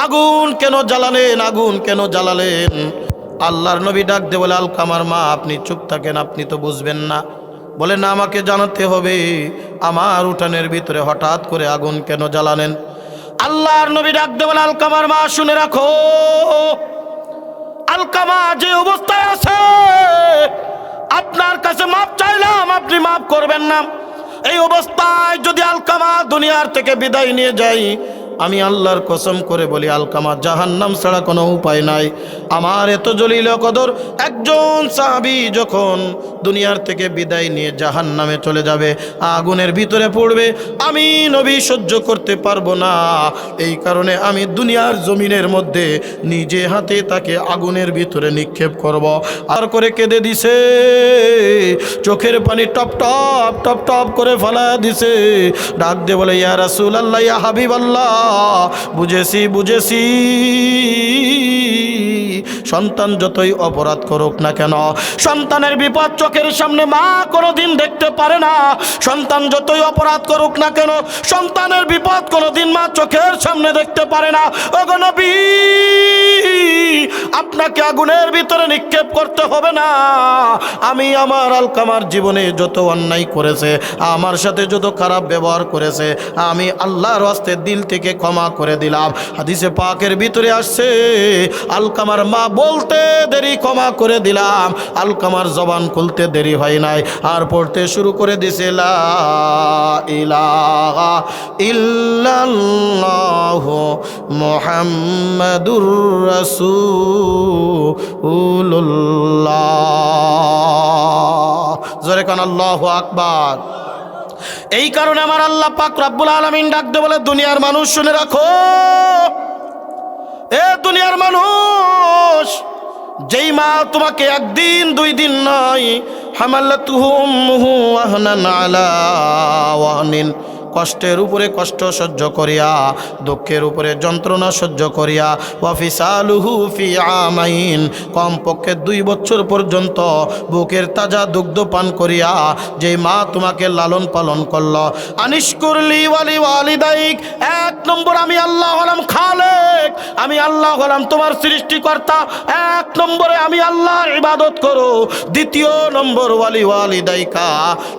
আগুন কেন জ্বালালেন, আগুন কেন জ্বালালেন? আল্লাহর নবী ডাক দিয়ে বলে, আলকামার মা আপনি চুপ থাকেন, আপনি তো বুঝবেন না। বলে না, আমাকে জানাতে হবে আমার উঠানের ভিতরে হঠাৎ করে আগুন কেন জ্বালালেন? আল্লাহর নবী ডাক দিয়ে বলে, আলকামার মা শুনে রাখো, আলকামা যে অবস্থায় আছে আপনার কাছে মাপ চাইলাম, আপনি মাপ করবেন না। এই অবস্থায় যদি আলকামা দুনিয়ার থেকে বিদায় নিয়ে যাই, আমি আল্লাহর কসম করে বলি আলকামা জাহান্নাম ছাড়া কোনো উপায় নাই। আমার এত জলিল কদর একজন সাহাবী যখন দুনিয়ার থেকে বিদায় নিয়ে জাহান্নামে চলে যাবে, আগুনের ভিতরে পড়বে, আমি নবী সহ্য করতে পারবো না। এই কারণে আমি দুনিয়ার জমিনের মধ্যে নিজে হাতে তাকে আগুনের ভিতরে নিক্ষেপ করব। আর করে কেঁদে দিছে, চোখের পানি টপ টপ টপ টপ করে ফেলা দিছে। ডাক দিয়ে বলে, ইয়া রাসূলুল্লাহ, ইয়া হাবিবাল্লাহ, বুঝেছি বুঝেছি, সন্তান যতই অপরাধ করুক না কেন, সন্তানের বিপদ চোখের সামনে মা কোনোদিন দেখতে পারে না। সন্তান যতই অপরাধ করুক না কেন, সন্তানের বিপদ কোনোদিন মা চোখের সামনে দেখতে পারে না। ওগো নবী, আপনাকে আগুনের ভিতরে নিক্ষেপ করতে হবে না। আমি আমার আলকামার জীবনে যত অন্যায় করেছে, আমার সাথে যত খারাপ ব্যবহার করেছে, আমি আল্লাহর ওয়াস্তে দিল থেকে ক্ষমা করে দিলাম। হাদিসে পাকের ভিতরে আসছে, আলকামার মা বলতে দেরি ক্ষমা করে দিলাম, আলকামার জবান খুলতে দেরি হয় নাই, আর পড়তে শুরু করে দিছে লা ইলাহা ইল্লাল্লাহু মুহাম্মাদুর রাসূলুল্লাহ। জোরে কান আল্লাহু আকবার। এই কারণে আমার আল্লাহ পাক রব্বুল আলামিন ডাক দিয়ে বলে, দুনিয়ার মানুষ শুনে রাখো, এ দুনিয়ার মানুষ, যেই মা তোমাকে একদিন দুই দিন নয়, হামালাতুহু উম্মুহু ওয়াহনান আলা ওয়াহনিন, কষ্টের উপরে কষ্ট সহ্য করিয়া, দুঃখের উপরে যন্ত্রণা সহ্য করিয়া, ওয়াফিসালুহু ফি আমাইন, কমপক্ষে 2 বছর পর্যন্ত বুকের তাজা দুগ্ধ পান করিয়া যেই মা তোমাকে লালন পালন করল, আনিশকুরলি ওয়ালি ওয়ালিদাইক, 1 নম্বর আমি আল্লাহ হলাম খালেক, আমি আল্লাহ হলাম তোমার সৃষ্টিকর্তা, 1 নম্বরে আমি আল্লাহর ইবাদত করো। 2 নম্বর ওয়ালি ওয়ালিদাইকা,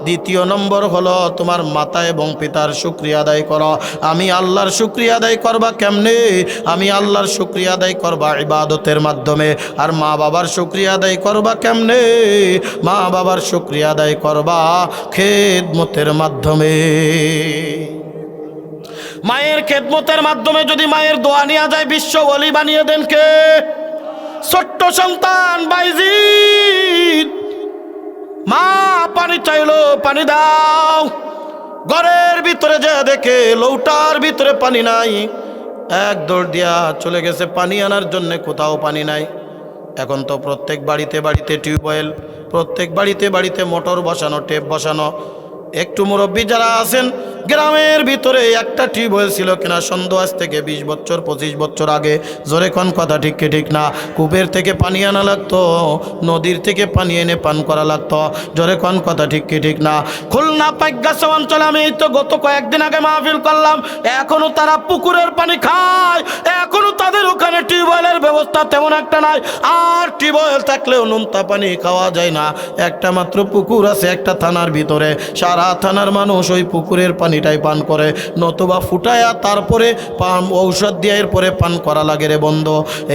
2 নম্বর হলো তোমার মাতা এবং পিতার শুকরিয়া আদায় করো। আমি আল্লাহর শুকরিয়া আদায় করবা কেমনে? আমি আল্লাহর শুকরিয়া আদায় করবা ইবাদতের মাধ্যমে। আর মা বাবার শুকরিয়া আদায় করবা কেমনে? মা বাবার শুকরিয়া আদায় করবা খেদমতের মাধ্যমে। মায়ের খেদমতের মাধ্যমে যদি মায়ের দোয়া নেওয়া যায়, বিশ্ব ওলি বানিয়ে দেন কে? ছোট্ট সন্তান বাইজিদ, মা পানি চাইলো, পানি দাও, ঘরের ভিতরে যা দেখে লৌটার ভিতরে পানি নাই, এক দৌড় দিয়া চলে গেছে পানি আনার জন্য, কোথাও পানি নাই। এখন তো প্রত্যেক বাড়িতে বাড়িতে টিউবওয়েল, প্রত্যেক বাড়িতে বাড়িতে মোটর বসানো, টেপ বসানো। একটু মুরব্বী যারা আছেন, গ্রামের ভিতরে একটা টিউবওয়েল ছিল কিনা সন্দেহ, আজ থেকে 20 বছর 25 বছর আগে। জোরে কোন কথা ঠিক কি ঠিক না? কূপের থেকে পানি আনা লাগতো, নদীর থেকে পানি এনে পান করা লাগতো। জোরে কোন কথা ঠিক কি ঠিক না? খুলনা পাইকগাছা অঞ্চলে আমি এই তো গত কয়েকদিন আগে মাহফিল করলাম, এখনো তারা পুকুরের পানি খায়, এখনো তাদের ওখানে টিউবওয়েলের ব্যবস্থা তেমন একটা নাই। আর টিউবওয়েল থাকলেও নোনতা পানি খাওয়া যায় না। একটা মাত্র পুকুর আছে একটা থানার ভিতরে, সারা থানার মানুষ ওই পুকুরের পানিটাই পান করে, নতুবা ফুটায়া তারপরে ঔষধ দিয়ে এরপরে পান করা লাগে রে বন্ধ।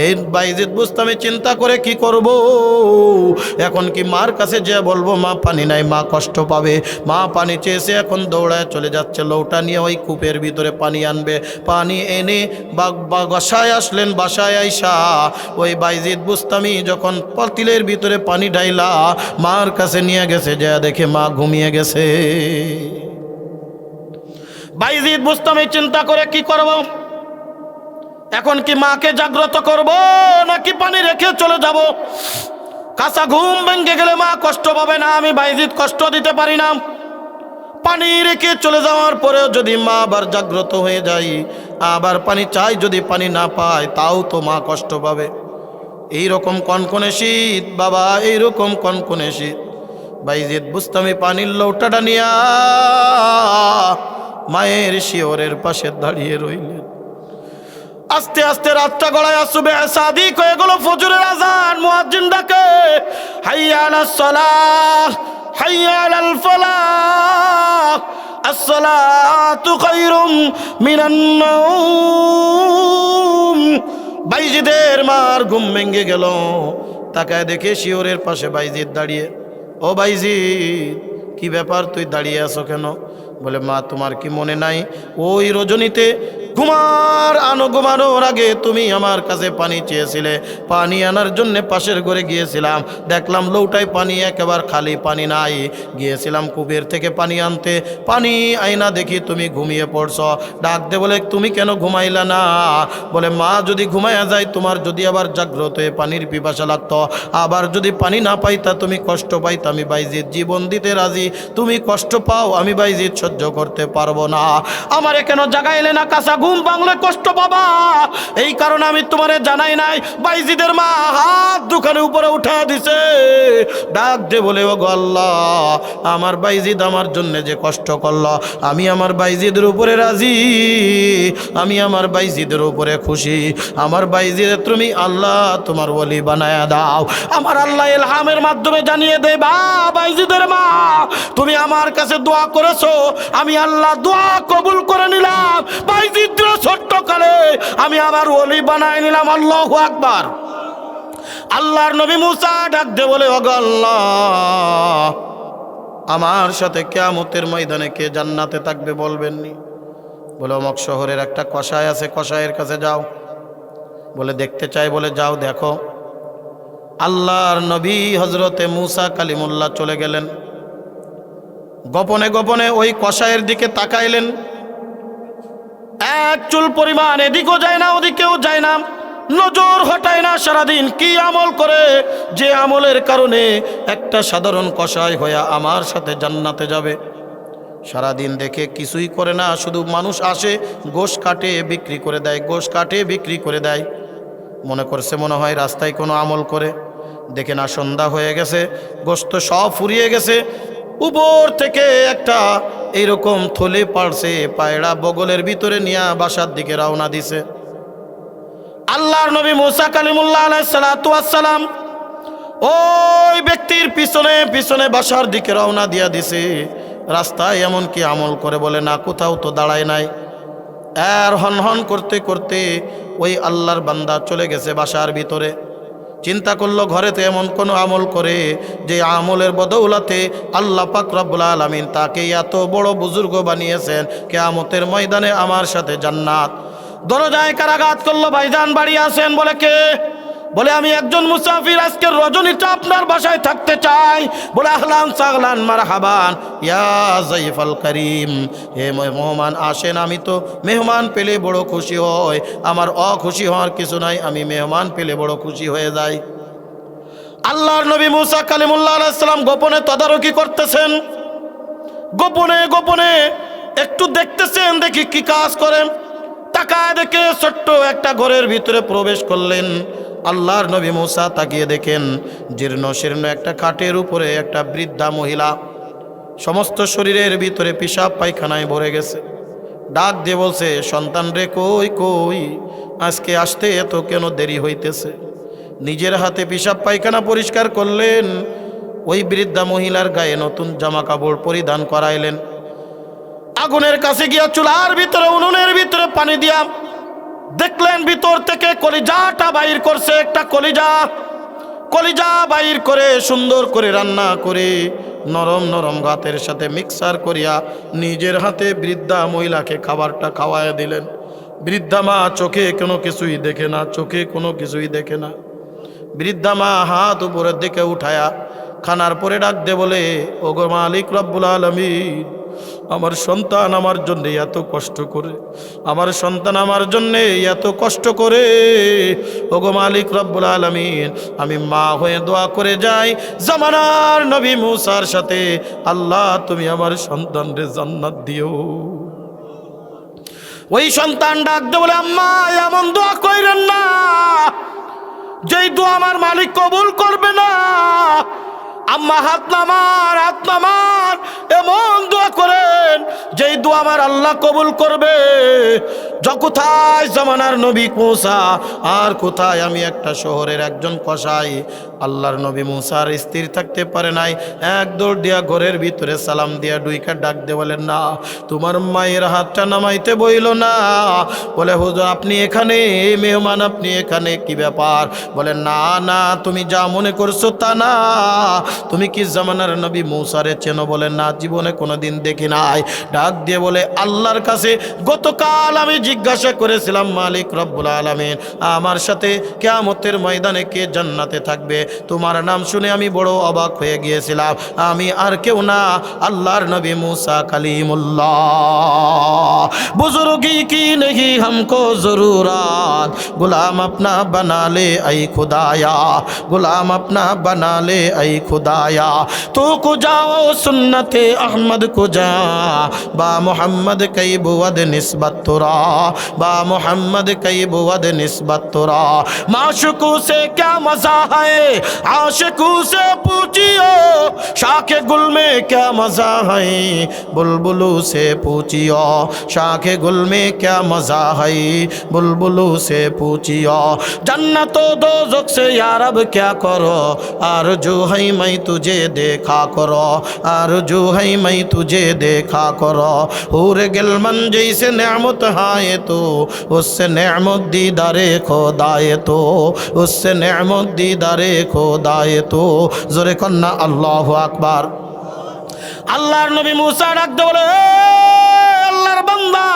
এই বাইজিদ বুস্তামি চিন্তা করে কি করব, এখন কি মার কাছে যে বলবো মা পানি নাই, মা কষ্ট পাবে। মা পানি চেয়েছে, এখন দৌড়ায় চলে যাচ্ছে লৌটা নিয়ে ওই কূপের ভিতরে পানি আনবে। পানি এনে বাসায় আসলেন, বাসায় আইসা ওই বাইজিদ বুস্তামি যখন পাতিলের ভিতরে পানি ঢাইলা মার কাছে নিয়ে গেছে, যা দেখে মা ঘুমিয়ে গেছে। বাইজিদ বুস্তামি চিন্তা করে কি করব, এখন কি মাকে জাগ্রত করব নাকি পানি রেখে চলে যাব? কাঁচা ঘুম ভেঙে গেলে মা কষ্ট পাবে না, আমি বাইজিদ কষ্ট দিতে পারি না। পানি রেখে চলে যাওয়ার পরেও যদি মা আবার জাগ্রত হয়ে যায়, আবার পানি চাই, যদি পানি না পায় তাও তো মা কষ্ট পাবে। এইরকম কনকনে শীত বাবা, এইরকম কনকনে শীত। বাইজিদ বুস্তামি পানির লৌটাটা নিয়া মায়ের শিওরের পাশে দাঁড়িয়ে রইলেন। আস্তে আস্তে রাতটা গড়ায় সুবহ সাদিক হয়ে গেল, ফজরের আজান, মুয়াজ্জিন ডাকে হাইয়া আলাস সালাহ হাইয়া আলাল ফালাহ আসসালাতু খায়রুম মিনান নাওম। বাইজিদের মার ঘুম ভেঙে গেল, তাকায় দেখে শিওরের পাশে বাইজিদ দাঁড়িয়ে। ও বাইজিদ, কি ব্যাপার, তুই দাঁড়িয়ে আছো কেন? বলে, মা তোমার কি মনে নাই ওই রজনীতে ঘুমানোর আগে তুমি আমার কাছে পানি চেয়েছিলে, পানি আনার জন্য পাশের ঘরে গিয়েছিলাম, দেখলাম লৌটায় পানি একেবারে খালি, পানি নাই, গিয়েছিলাম কুবের থেকে পানি আনতে, পানি আইনা দেখি তুমি ঘুমিয়ে পড়ছ। ডাক দে বলে, তুমি কেন ঘুমাইলা না? বলে, মা যদি ঘুমাইয়া যায়, তোমার যদি আবার জাগ্রত হয়ে পানির পিপাসা লাগতো, আবার যদি পানি না পাইতা তুমি কষ্ট পাইতা, আমি বাইজিদ জীবন দিতে রাজি, তুমি কষ্ট পাও, আমি বাইজিদ সহ্য করতে পারবো না। আমারে কেন জাগাইলে না? কাঁচা ঘুম ভাঙলে কষ্ট পাবা, এই কারণে আমি তোমারে জানাই নাই। বাইজিদের মা হাত দুখানে উপরে উঠা দিছে, ডাক দে বলে, ও গো আল্লাহ, আমার বাইজিদ আমার জন্য যে কষ্ট করলো, আমি আমার বাইজিদের উপরে রাজি, আমি আমার বাইজিদের উপরে খুশি, আমার বাইজিদের তুমি আল্লাহ তোমার ওলি বানায়া দাও। আমার আল্লাহ ইলহামের মাধ্যমে জানিয়ে দেয়, বা বাইজিদের মা, তুমি আমার কাছে দোয়া করেছো, আমি আল্লাহ দোয়া কবুল করে নিলাম, বাইজিদের ছোট্ট কালে আমি আমার ওলি বানায় নিলাম। আল্লাহু আকবার। আল্লাহর নবী মুসা ডাক দে বলে, ও গো আল্লাহ, আমার সাথে কিয়ামতের ময়দানে কে জান্নাতে থাকবে বলবেন নি? বলে, অমুক শহরের একটা কসাই আছে, কসাইয়ের কাছে যাও। বলে, দেখতে চাই। বলে, যাও দেখো। আল্লাহর নবী হজরতে মুসা কালিমুল্লাহ চলে গেলেন, গোপনে গোপনে ওই কসাইয়ের দিকে তাকাইলেন, এক চুল পরিমাণ এদিকেও যায় না ওদিকেও যায় না, নজর হটায় না সারাদিন। কি আমল করে যে আমলের কারণে একটা সাধারণ কসাই হইয়া আমার সাথে জান্নাতে যাবে? সারাদিন দেখে কিছুই করে না, শুধু মানুষ আসে, গোশ কাটে বিক্রি করে দেয়, গোশ কাটে বিক্রি করে দেয়, মনে করছে মনে হয় রাস্তায় কোনো আমল করে। দেখে না সন্ধ্যা হয়ে গেছে, গোশত সব ফুরিয়ে গেছে, উপর থেকে একটা এইরকম থলে পাড়ছে, পায়রা বগলের ভিতরে নিয়ে বাসার দিকে রওনা দিছে। আল্লাহর নবী মুসা কালিমুল্লাহ আলাইহিস সালাতু ওয়াস সালাম ওই ব্যক্তির পিছনে পিছনে বাসার দিকে রওনা দিয়া দিছে। রাস্তায় এমন কি আমল করে? বলে না, কোথাও তো দাঁড়ায় নাই। আর হন হন করতে করতে ওই আল্লাহর বান্দা চলে গেছে বাসার ভিতরে। চিন্তা করলো, ঘরেতে এমন কোনো আমল করে যে আমলের বদৌলতে আল্লাহ পাক রব্বুল আলামিন তাকে এত বড় বুজুর্গ বানিয়েছেন, কিয়ামতের ময়দানে আমার সাথে জান্নাত। দরজায় কারাঘাত করলো, ভাইজান বাড়ি আছেন? বলে, কে? বলে, আমি একজন মুসাফির, আজকের রজনীটা আপনার বাসায় থাকতে চাই। বলে, আহলান সাহলান মারহাবান ইয়া যাইফাল করিম, হে মেহমান আসেন, আমি তো মেহমান পেলে বড় খুশি হই, আমার অখুশি হওয়ার কিছু নাই, আমি মেহমান পেলে বড় খুশি হয়ে যাই। আল্লাহর নবী মুসা কালিমুল্লাহ আলাইহিস সালাম গোপনে তদারকি করতেছেন, গোপনে গোপনে একটু দেখতেছেন, দেখি কি কাজ করেন। তাকায় দেখে ছোট্ট একটা ঘরের ভিতরে প্রবেশ করলেন। আল্লাহর নবী মুসা তাকিয়ে দেখেন, জীর্ণ শীর্ণ একটা খাটের উপরে একটা বৃদ্ধা মহিলা, সমস্ত শরীরের ভিতরে পেশাব পায়খানায় ভরে গেছে। ডাক দিয়ে বলছে, সন্তান রে কই কই, আজকে আসতে এত কেন দেরি হইতেছে? নিজের হাতে পেশাব পায়খানা পরিষ্কার করলেন, ওই বৃদ্ধা মহিলার গায়ে নতুন জামা কাপড় পরিধান করাইলেন। আগুনের কাছে গিয়া চুলার ভিতরে উনুনের ভিতরে পানি দিয়া দেখলেন ভিতর থেকে কলিজাটা বাইর করছে, একটা কলিজা বাইর করে সুন্দর করে রান্না করে নরম নরম ভাতের সাথে মিক্সার করিয়া নিজের হাতে বৃদ্ধা মহিলাকে খাবারটা খাওয়ায় দিলেন। বৃদ্ধা মা চোখে কোনো কিছুই দেখে না, চোখে কোনো কিছুই দেখে না। বৃদ্ধা মা হাত উপরের দিকে উঠায়া খানার পরে ডাক দে বলে, ওগো মালিক রব্বুল আলামিন, আমার সন্তান আমার জন্য এত কষ্ট করে, আমার সন্তান আমার জন্য এত কষ্ট করে, ওগো মালিক রব্বুল আলামিন, আমি মা হয়ে দোয়া করে যাই জামানার নবী মুসার সাথে, আল্লাহ তুমি আমার সন্তানরে জান্নাত দিও। ওই সন্তান ডাক দে বলে, আম্মা এমন দোয়া কইরেন না, যেই দোয়া আমার মালিক কবুল করবে না। আম্মা হাত নামান মুসলমান এমন দোয়া করেন যেই দোয়া আমার আল্লাহ কবুল করবে। কোথায় জামানার নবী মুসা, আর কোথায় আমি একটা শহরের একজন কসাই। আল্লাহর নবী মুসার স্থির থাকতে পারে নাই, এক দৌড় দিয়া ঘরের ভিতরে সালাম দিয়া ডুইকা ডাক দিয়ে বলেন, না তোমার মায়ের হাতটা নামাইতে বইল না। বলে হুজুর আপনি এখানে, মেহমান আপনি এখানে, কি ব্যাপার? বলেন না না, তুমি যা মনে করছো তা না। তুমি কি জামানার নবী মুসারে চেনো? বলেন না, জীবনে কোনোদিন দেখি নাই। ডাক দিয়ে বলে, আল্লাহর কাছে গতকাল আমি জিজ্ঞাসা করেছিলাম, মালিক রব্বুল আলামিন আমার সাথে কিয়ামতের ময়দানে কে জান্নাতে থাকবে? তোমার নাম শুনে আমি বড় অবাক হয়ে গিয়েছিলাম। আমি আর কেউ না, আল্লাহর নবী মুসা কালিমুল্লাহ। বুজুর্গি কি नहीं हमको जरूरत, गुलाम अपना बना ले ऐ खुदाया, गुलाम अपना बना ले ऐ खुदाया। तो को जाओ सुन्नते अहमद को जा, बा मोहम्मद कई बुवद निस्बत तुरा, बा मोहम्मद कई बुवद निस्बत तुरा। माशुकू से क्या मजा है, आशिकू से पूछियो, शाखे गुल में क्या मजा है, बुलबुलू से पूछियो, शाखे गुल में क्या मजा है, बुलबुलू से पूछियो। जन्नतो दोज़ख से या रब क्या करो, आरज़ू है मैं तुझे देखा करो, आरज़ू है मैं तुझे देखा करो। हूरे गिलमन जैसे नेमत है तो, उससे नेमत दीदारे खुदाए तो, उससे नेमत दीदारे खुदाए तो। जोरे कन्ना अल्लाहु আকবার। আল্লাহর নবী মুসা ডাকতে বলে, আল্লাহর বান্দা,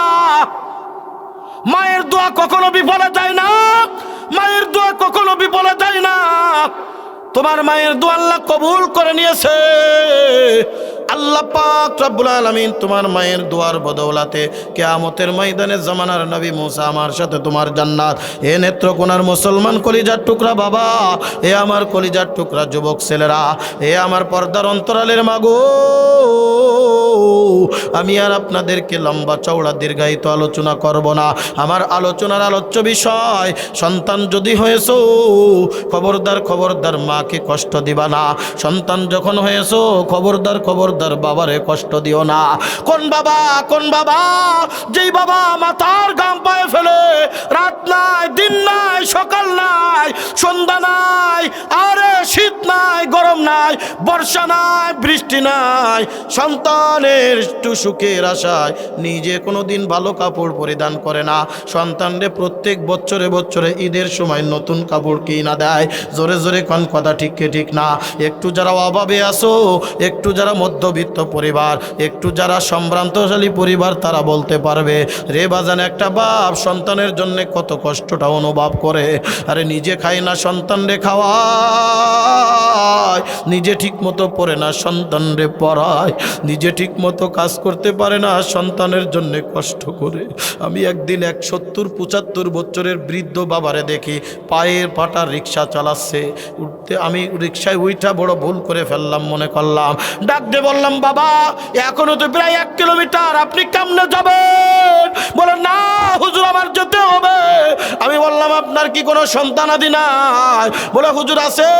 মায়ের দোয়া কখনো বিফলে যায় না, মায়ের দোয়া কখনো বিফলে যায় না। তোমার মায়ের দোয়া আল্লাহ কবুল করে নিয়েছে। আল্লাহ পাক রব্বুল আলামিন তোমার মায়ের দোয়ার বদৌলতে কিয়ামতের ময়দানে জামানার নবী মুসা আমার সাথে তোমার জান্নাত। এ নেত্রকোনার মুসলমান কলিজার টুকরা বাবা, এ আমার কলিজার টুকরা যুবক ছেলেরা, এ আমার পর্দার অন্তরালের মাগো, আমি আর আপনাদেরকে লম্বা চওড়া দীর্ঘায়িত আলোচনা করব না। আমার আলোচনার আলোচ্য বিষয়, সন্তান যদি হয়েছো খবরদার খবরদার মাকে কষ্ট দিবা না। সন্তান যখন হয়েছো খবরদার খবরদার বাবারে কষ্ট দিও না। কোন বাবা, কোন বাবা, যেই বাবা মাথার ঘাম পায়ে ফেলে, রাত নাই দিন নাই সকাল নাই সন্ধ্যা নাই, আরে শীত নাই গরম নাই বর্ষা নাই বৃষ্টি নাই, সন্তানের একটু সুখের আশায় নিজে কোনোদিন ভালো কাপড় পরিধান করে না। সন্তানরে প্রত্যেক বছরে বছরে ঈদের সময় নতুন কাপড় কিনা দেয়। জোরে জোরে কোন কথা ঠিক কি ঠিক না? একটু যারা অভাবে আসো, একটু যারা মধ্যবিত্ত পরিবার, একটু যারা সম্ভ্রান্তশালী পরিবার, তারা বলতে পারবে রে বাজান, একটা বাপ সন্তানের জন্য কত কষ্টটা অনুভব করে। আরে নিজে খায় না সন্তানরে খাওয়ায়, নিজে ঠিক মতো পড়ে না সন্তানরে পড়ায়, নিজে ঠিক মতো কাজ করতে পারে না, সন্তানের জন্য কষ্ট করে। আমি একদিন 70-75 বছরের বৃদ্ধ বাবারে দেখি পায়ের পাটা রিক্সা চালাচ্ছে। উঠতে আমি রিক্সায় উইঠা বড় ভুল করে ফেললাম, মনে করলাম। ডাক দিয়ে বললাম, বাবা এখনো তো প্রায় 1 কিলোমিটার, আপনি কেমনে যাবেন? বলে না হুজুর আমার যেতে হবে। আমি বললাম, আপনার কি কোনো সন্তান আদি নাই? বলে হুজুর আছে,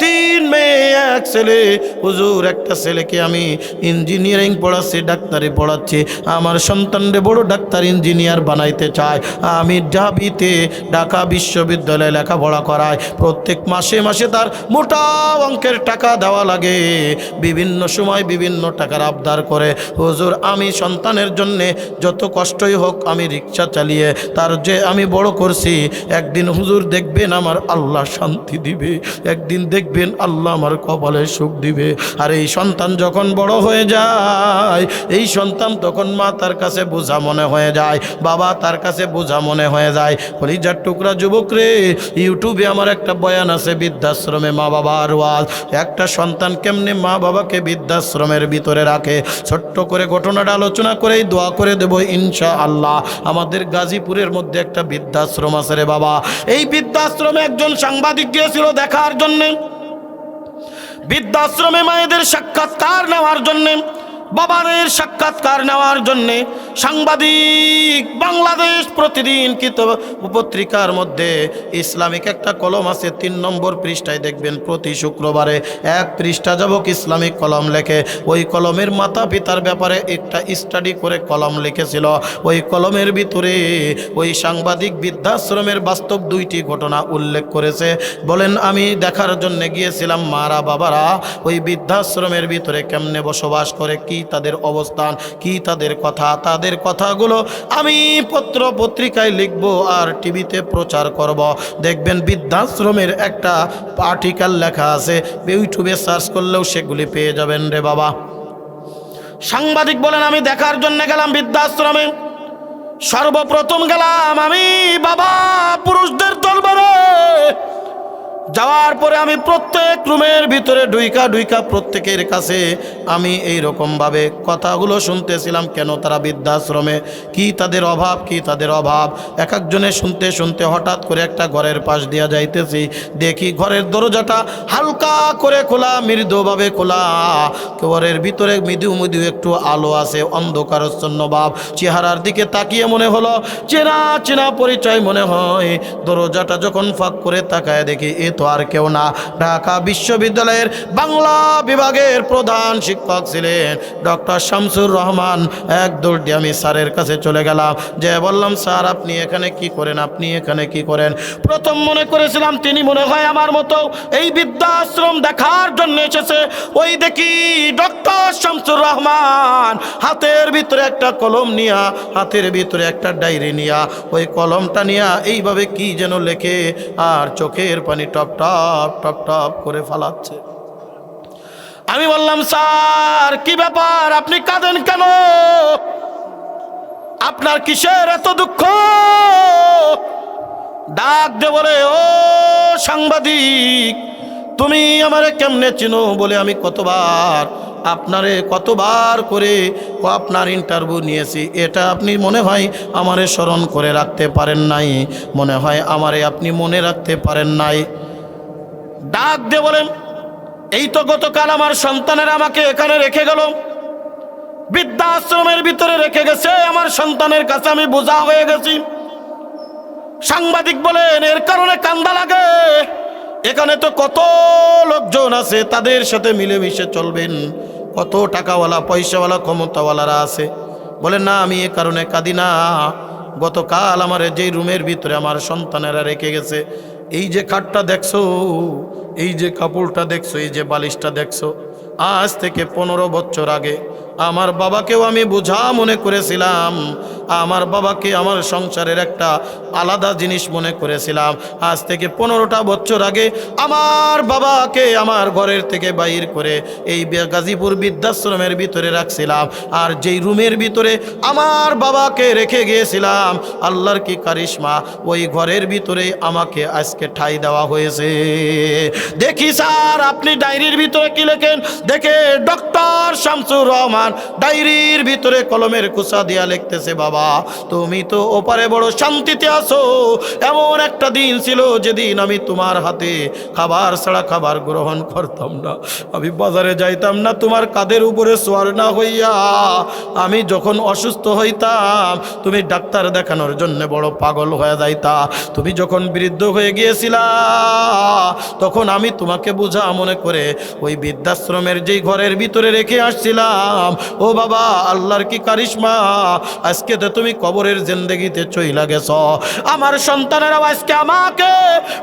3 মেয়ে 1 ছেলে। হুজুর একটা ছেলেকে আমি ইঞ্জিনিয়ারিং পড়াচ্ছি, ডাক্তারি পড়াচ্ছি, আমার সন্তানরে বড় ডাক্তার ইঞ্জিনিয়ার বানাইতে চায়। আমি ঢাবিতে ঢাকা বিশ্ববিদ্যালয়ে লেখাপড়া করাই, প্রত্যেক মাসে মাসে তার মোটা অঙ্কের টাকা দেওয়া লাগে, বিভিন্ন সময় বিভিন্ন টাকার আবদার করে। হুজুর আমি সন্তানের জন্যে যত কষ্টই হোক আমি রিক্সা চালিয়ে তার যে আমি বড় করছি, একদিন হুজুর দেখবেন আমার আল্লাহ শান্তি দিবে, একদিন দেখবেন আল্লাহ আমার কপালে সুখ দিবে। আর এই সন্তান যখন বড় হয়ে যায়, এই সন্তান তখন মা তার কাছে বোঝা মনে হয়ে যায়, বাবা তার কাছে বোঝা মনে হয়ে যায়। কলিজার টুকরা যুবক রে, ইউটিউবে আমার একটা বয়ান আছে, বৃদ্ধাশ্রমে মা বাবার ওয়াজ। একটা সন্তান কেমনে মা বাবাকে বৃদ্ধাশ্রমের ভিতরে রাখে, ছোট্ট করে ঘটনাটা আলোচনা করেই দোয়া করে দেব ইনশাআল্লাহ। আমাদের গাজীপুরের মধ্যে একটা বৃদ্ধাশ্রম আছে রে বাবা। এই বৃদ্ধাশ্রমে একজন সাংবাদিক গিয়েছিল দেখার জন্যে, বৃদ্ধাশ্রমে মায়েদের সাক্ষাৎকার নেওয়ার জন্যে। বাবার সাক্ষাৎকার নেওয়ার জন্যে সাংবাদিক বাংলাদেশ প্রতিদিন পত্রিকার মধ্যে ইসলামিক একটা কলম আছে, 3 নম্বর পৃষ্ঠায় দেখবেন প্রতি শুক্রবারে 1 পৃষ্ঠা যাবক ইসলামিক কলম লেখে। ওই কলমের মাতা পিতার ব্যাপারে একটা স্টাডি করে কলম লিখেছিল। ওই কলমের ভিতরে ওই সাংবাদিক বৃদ্ধাশ্রমের বাস্তব 2টি ঘটনা উল্লেখ করেছে। বলেন আমি দেখার জন্য গিয়েছিলাম মারা বাবারা ওই বৃদ্ধাশ্রমের ভিতরে কেমনে বসবাস করে, কি তাদের অবস্থান, কি তাদের কথা, তাদের কথাগুলো আমি পত্রিকায় লিখব আর টিভিতে প্রচার করব। দেখবেন বৃদ্ধাশ্রমের একটা আর্টিকেল লেখা আছে, ইউটিউবে সার্চ করলেও সেগুলি পেয়ে যাবেন রে বাবা। সাংবাদিক বলেন আমি দেখার জন্য গেলাম বৃদ্ধাশ্রমে। সর্বপ্রথম গেলাম আমি বাবা পুরুষদের দরবারে। যাওয়ার পরে আমি প্রত্যেক রুমের ভিতরে ঢুইকা প্রত্যেকের কাছে আমি এই রকমভাবে কথাগুলো শুনতেছিলাম, কেন তারা বৃদ্ধাশ্রমে, কি তাদের অভাব, কি তাদের অভাব। এক একজনে শুনতে শুনতে হঠাৎ করে একটা ঘরের পাশ দিয়া যাইতেছি, দেখি ঘরের দরজাটা হালকা করে খোলা, মৃদুভাবে খোলা, ঘরের ভিতরে মৃদু মৃদু একটু আলো আছে, অন্ধকারাচ্ছন্ন ভাব। চেহারার দিকে তাকিয়ে মনে হলো চেনা চেনা পরিচয় মনে হয়। দরজাটা যখন ফাঁক করে তাকায় দেখি এ তো আর কেউ না, ঢাকা বিশ্ববিদ্যালয়ের বাংলা বিভাগের প্রধান শিক্ষক ছিলেন ডক্টর শামসুর রহমান। এক দৌড় দিয়ে আমি স্যারের কাছে চলে গেলাম, যে বললাম স্যার আপনি এখানে কি করেন, আপনি এখানে কি করেন। প্রথম মনে করেছিলাম তিনি মনে হয় আমার মতো এই বৃদ্ধাশ্রম দেখার জন্য এসেছে। ওই দেখি ডক্টর শামসুর রহমান হাতের ভিতরে একটা কলম নিয়া, হাতের ভিতরে একটা ডায়েরি নিয়া, ওই কলমটা নিয়া এইভাবে কি যেন লেখে আর চোখের পানি টপ টপ টপ টপ করে ফালাচ্ছে। আমি বললাম স্যার কি ব্যাপার, আপনি কাঁদেন কেন, আপনার কিসের এত দুঃখ। ডাক দে বলে ও সাংবাদিক তুমি আমারে কেমনে চিনো, বলে আমি কতবার করে আপনার ইন্টারভিউ নিয়েছি, এটা আপনি মনে হয় আমারে স্মরণ করে রাখতে পারেন নাই, মনে হয় আমারে আপনি মনে রাখতে পারেন নাই। ডাক দিয়ে বলেন এই তো গতকাল আমার সন্তানের আমাকে এখানে রেখে গেল, বৃদ্ধাশ্রমের ভিতরে রেখে গেছে, আমার সন্তানের কাছে আমি বোঝা হয়ে গেছি। সাংবাদিক বলেন এর কারণে কান্দা লাগে, এখানে তো কত লোকজন আছে, তাদের সাথে মিলেমিশে চলবেন, কত টাকাওয়ালা পয়সাওয়ালা ক্ষমতাওয়ালারা আছে। বলেন না আমি এ কারণে কাঁদি না, গতকাল আমার যেই রুমের ভিতরে আমার সন্তানেরা রেখে গেছে, এই যে খাটটা দেখছো, এই যে কাপড়টা দেখছো, এই যে বালিশটা দেখছো, আজ থেকে 15 বছর আগে আমার বাবাকেও আমি বোঝা মনে করেছিলাম, আমার বাবাকে আমার সংসারের একটা আলাদা জিনিস মনে করেছিলাম। আজ থেকে 15টা বছর আগে আমার বাবাকে আমার ঘরের থেকে বাইর করে এই গাজীপুর বৃদ্ধাশ্রমের ভিতরে রাখছিলাম, আর যেই রুমের ভিতরে আমার বাবাকে রেখে গিয়েছিলাম, আল্লাহর কি কারিশমা, ওই ঘরের ভিতরে আমাকে আজকে ঠাঁই দেওয়া হয়েছে। দেখি স্যার আপনি ডায়েরির ভিতরে কি লেখেন, দেখে ডক্টর শামসুর রহমান ডায়েরির ভিতরে কলমের কুচা দিয়া লিখতেছে বাবা তুমি তো ওপারে বড় শান্তিতে আছো, এমন একটা দিন ছিল যেদিন আমি তোমার হাতে খাবার ছাড়া খাবার গ্রহণ করতাম না, আমি বাজারে যাইতাম না তোমার কাঁধের উপরে সোয়ার না হইয়া, আমি যখন অসুস্থ হইতাম তুমি ডাক্তার দেখানোর জন্য বড় পাগল হয়ে যাইতা, তুমি যখন বৃদ্ধ হয়ে গিয়েছিলা তখন আমি তোমাকে বোঝা মনে করে ওই বৃদ্ধাশ্রমের যেই ঘরের ভিতরে রেখে আসছিলাম। ও বাবা আল্লাহর কি কারিশমা, আজকে তো তুমি কবরের জিন্দেগিতে চইলা গেছ। আমার সন্তানেরা আজকে আমাকে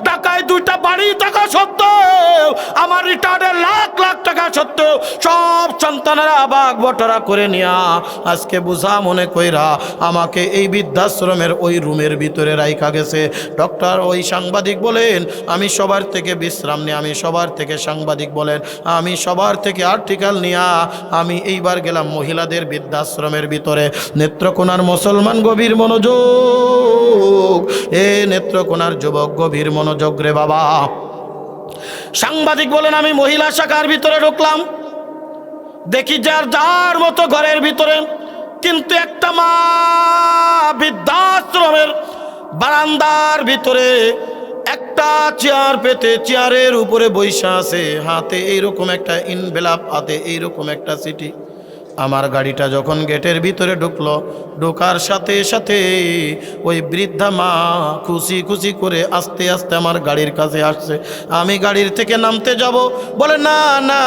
ঢাকায় 2টা বাড়ি টাকা সত্ত্বেও, আমার রিটার্নের লাখ লাখ টাকা সত্ত্বেও সব সন্তানেরা বাগ বটরা করে নিয়া আজকে বোঝা মনে কইরা আমাকে এই বৃদ্ধাশ্রমের ওই রুমের ভিতরে রাইখা গেছে। ডক্টর ওই সাংবাদিক বলেন আমি সবার থেকে বিশ্রাম নিয়ে, আমি সবার থেকে সাংবাদিক বলেন আমি সবার থেকে আর্টিকেল নিয়া আমি এইবার গেলাম মহিলাদের বৃদ্ধাশ্রমের ভিতরে। নেত্রকোনার মুসলমান গভীর মনোযোগ, এ নেত্রকোনার যুবক গভীর মনোযোগ রে বাবা। সাংবাদিক বলেন আমি মহিলা শাখার ভিতরে ঢুকলাম, দেখি যার যার মতো ঘরের ভিতরে, কিন্তু একটা মা বৃদ্ধাশ্রমের বারান্দার ভিতরে একটা চেয়ার পেতে চেয়ারের উপরে বৈশা আছে, হাতে এইরকম একটা ইনভেলাপ, হাতে এইরকম একটা চিঠি, আমার গাড়িটা যখন গেটের ভিতরে ঢুকলো, ঢোকার সাথে সাথে ওই বৃদ্ধা মা খুশি খুশি করে আস্তে আস্তে আমার গাড়ির কাছে আসছে। আমি গাড়ির থেকে নামতে যাব, বলে না না,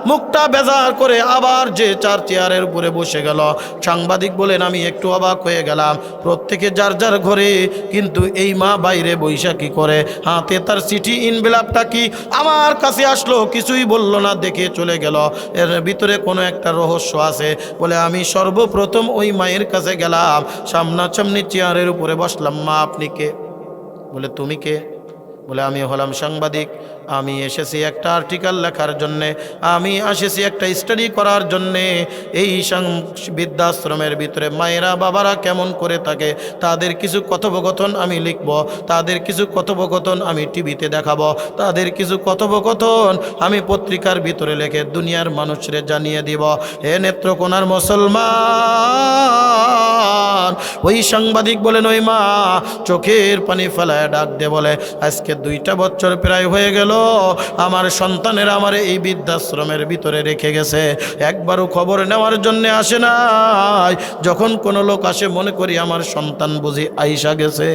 মুখটা বেজার করে আবার যে চার চেয়ারের উপরে বসে গেল। সাংবাদিক বলেন আমি একটু অবাক হয়ে গেলাম, প্রত্যেকে যার যার ঘরে, কিন্তু এই মা বাইরে বৈশা কি করে, হাতে তার চিঠি ইনভেলপটা কি আমার কাছে আসলো, কিছুই বলল না, দেখে চলে গেল। এর ভিতরে কোনো একটা রহস্য আছে। বলে আমি সর্বপ্রথম ওই মায়ের কাছে গেলাম, সামনাসামনি চেয়ারের উপরে বসলাম। মা আপনি কে? বলে তুমি কে? বলে আমি হলাম সাংবাদিক, আমি এসেছি একটা আর্টিকেল লেখার জন্যে, আমি এসেছি একটা স্টাডি করার জন্যে। এই বৃদ্ধাশ্রমের ভিতরে মায়েরা বাবারা কেমন করে থাকে, তাদের কিছু কথোপকথন আমি লিখব, তাদের কিছু কথোপকথন আমি টিভিতে দেখাবো, তাদের কিছু কথোপকথন আমি পত্রিকার ভিতরে লিখে দুনিয়ার মানুষরে জানিয়ে দিব। হে নেত্রকোনার মুসলমান, ওই সাংবাদিক বলেন ওই মা চোখের পানি ফেলায় ডাক দে, বলে আজকে 2টা বছর প্রায় হয়ে গেল আমার সন্তানের আমার এই বৃদ্ধাশ্রমের ভিতরে রেখে গেছে, একবারও খবর নেওয়ার জন্য আসে নাই। যখন কোনো লোক আসে মনে করি আমার সন্তান বুঝি আইসা গেছে,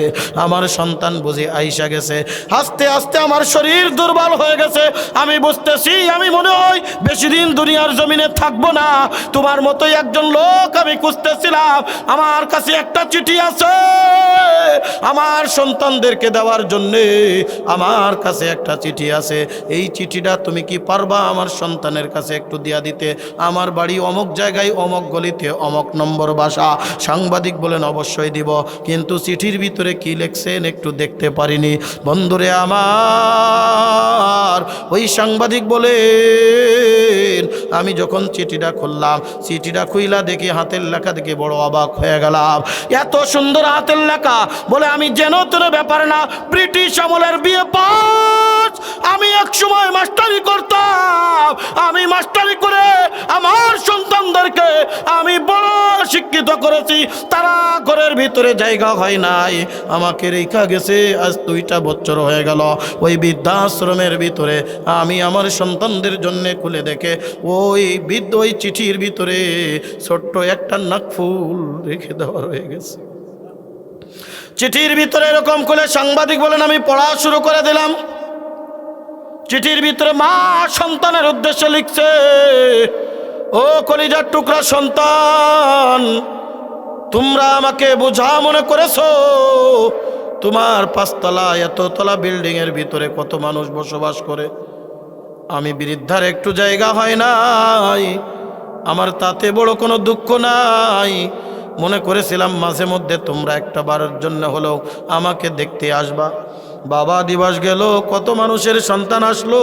আমার সন্তান বুঝি আইসা গেছে। আস্তে আস্তে আমার শরীর দুর্বল হয়ে গেছে, আমি বুঝতেছি আমি মনে হয় বেশি দিন দুনিয়ার জমিনে থাকবো না। তোমার মতোই একজন লোক আমি খুঁজতেছিলাম, আমার কাছে একটা চিঠি আছে আমার সন্তানদেরকে দেওয়ার জন্যে, আমার কাছে একটা চিঠি আছে, এই চিঠিটা তুমি কি পারবা আমার সন্তানের কাছে একটু দিয়া দিতে? আমার বাড়ি অমুক জায়গায়, অমুক গলিতে, অমুক নম্বর বাসা। সাংবাদিক বলেন অবশ্যই দিব, কিন্তু চিঠির ভিতরে কি লেখছেন একটু দেখতে পারিনি। বন্ধুরে আমার, ওই সাংবাদিক বলেন আমি যখন চিঠিটা খুললাম, চিঠিটা খুইলা দেখি হাতের লেখা দেখে বড় অবাক হয়ে গেলাম। এত সুন্দর হাতের লেখা, বলে আমি যেন তোর ব্যাপার না, ব্রিটিশ আমলের বিয়ে পাস, আমি এক সময় মাস্টারি করতাম, আমি মাস্টারি করে আমার সন্তানদেরকে আমি বড় শিক্ষিত করেছি, তারা ঘরের ভিতরে জায়গা হয় নাই, আমাকে রেখা গেছে। আজ 2টা বছর হয়ে গেল ওই বৃদ্ধাশ্রমের ভিতরে, আমি আমার সন্তানদের জন্য খুলে দেখে ওই ওই চিঠির ভিতরে ছোট্ট একটা নাকফুল রেখে দেওয়া হয়ে গেছে। চিঠির ভিতরে এরকম করে সাংবাদিক বলেন আমি পড়া শুরু করে দিলাম। চিঠির ভিতরে মা সন্তানের উদ্দেশ্যে লিখছে, ও কলিজার টুকরা সন্তান, তোমরা আমাকে বোঝা মনে করেছো, তোমার 5তলা এততলা বিল্ডিং এর ভিতরে কত মানুষ বসবাস করে, আমি বৃদ্ধার একটু জায়গা হয় নাই, আমার তাতে বড় কোনো দুঃখ নাই। মনে করেছিলাম মাঝে মধ্যে তোমরা একটা বারের জন্য হলেও আমাকে দেখতে আসবা। বাবা দিবস গেল, কত মানুষের সন্তান আসলো,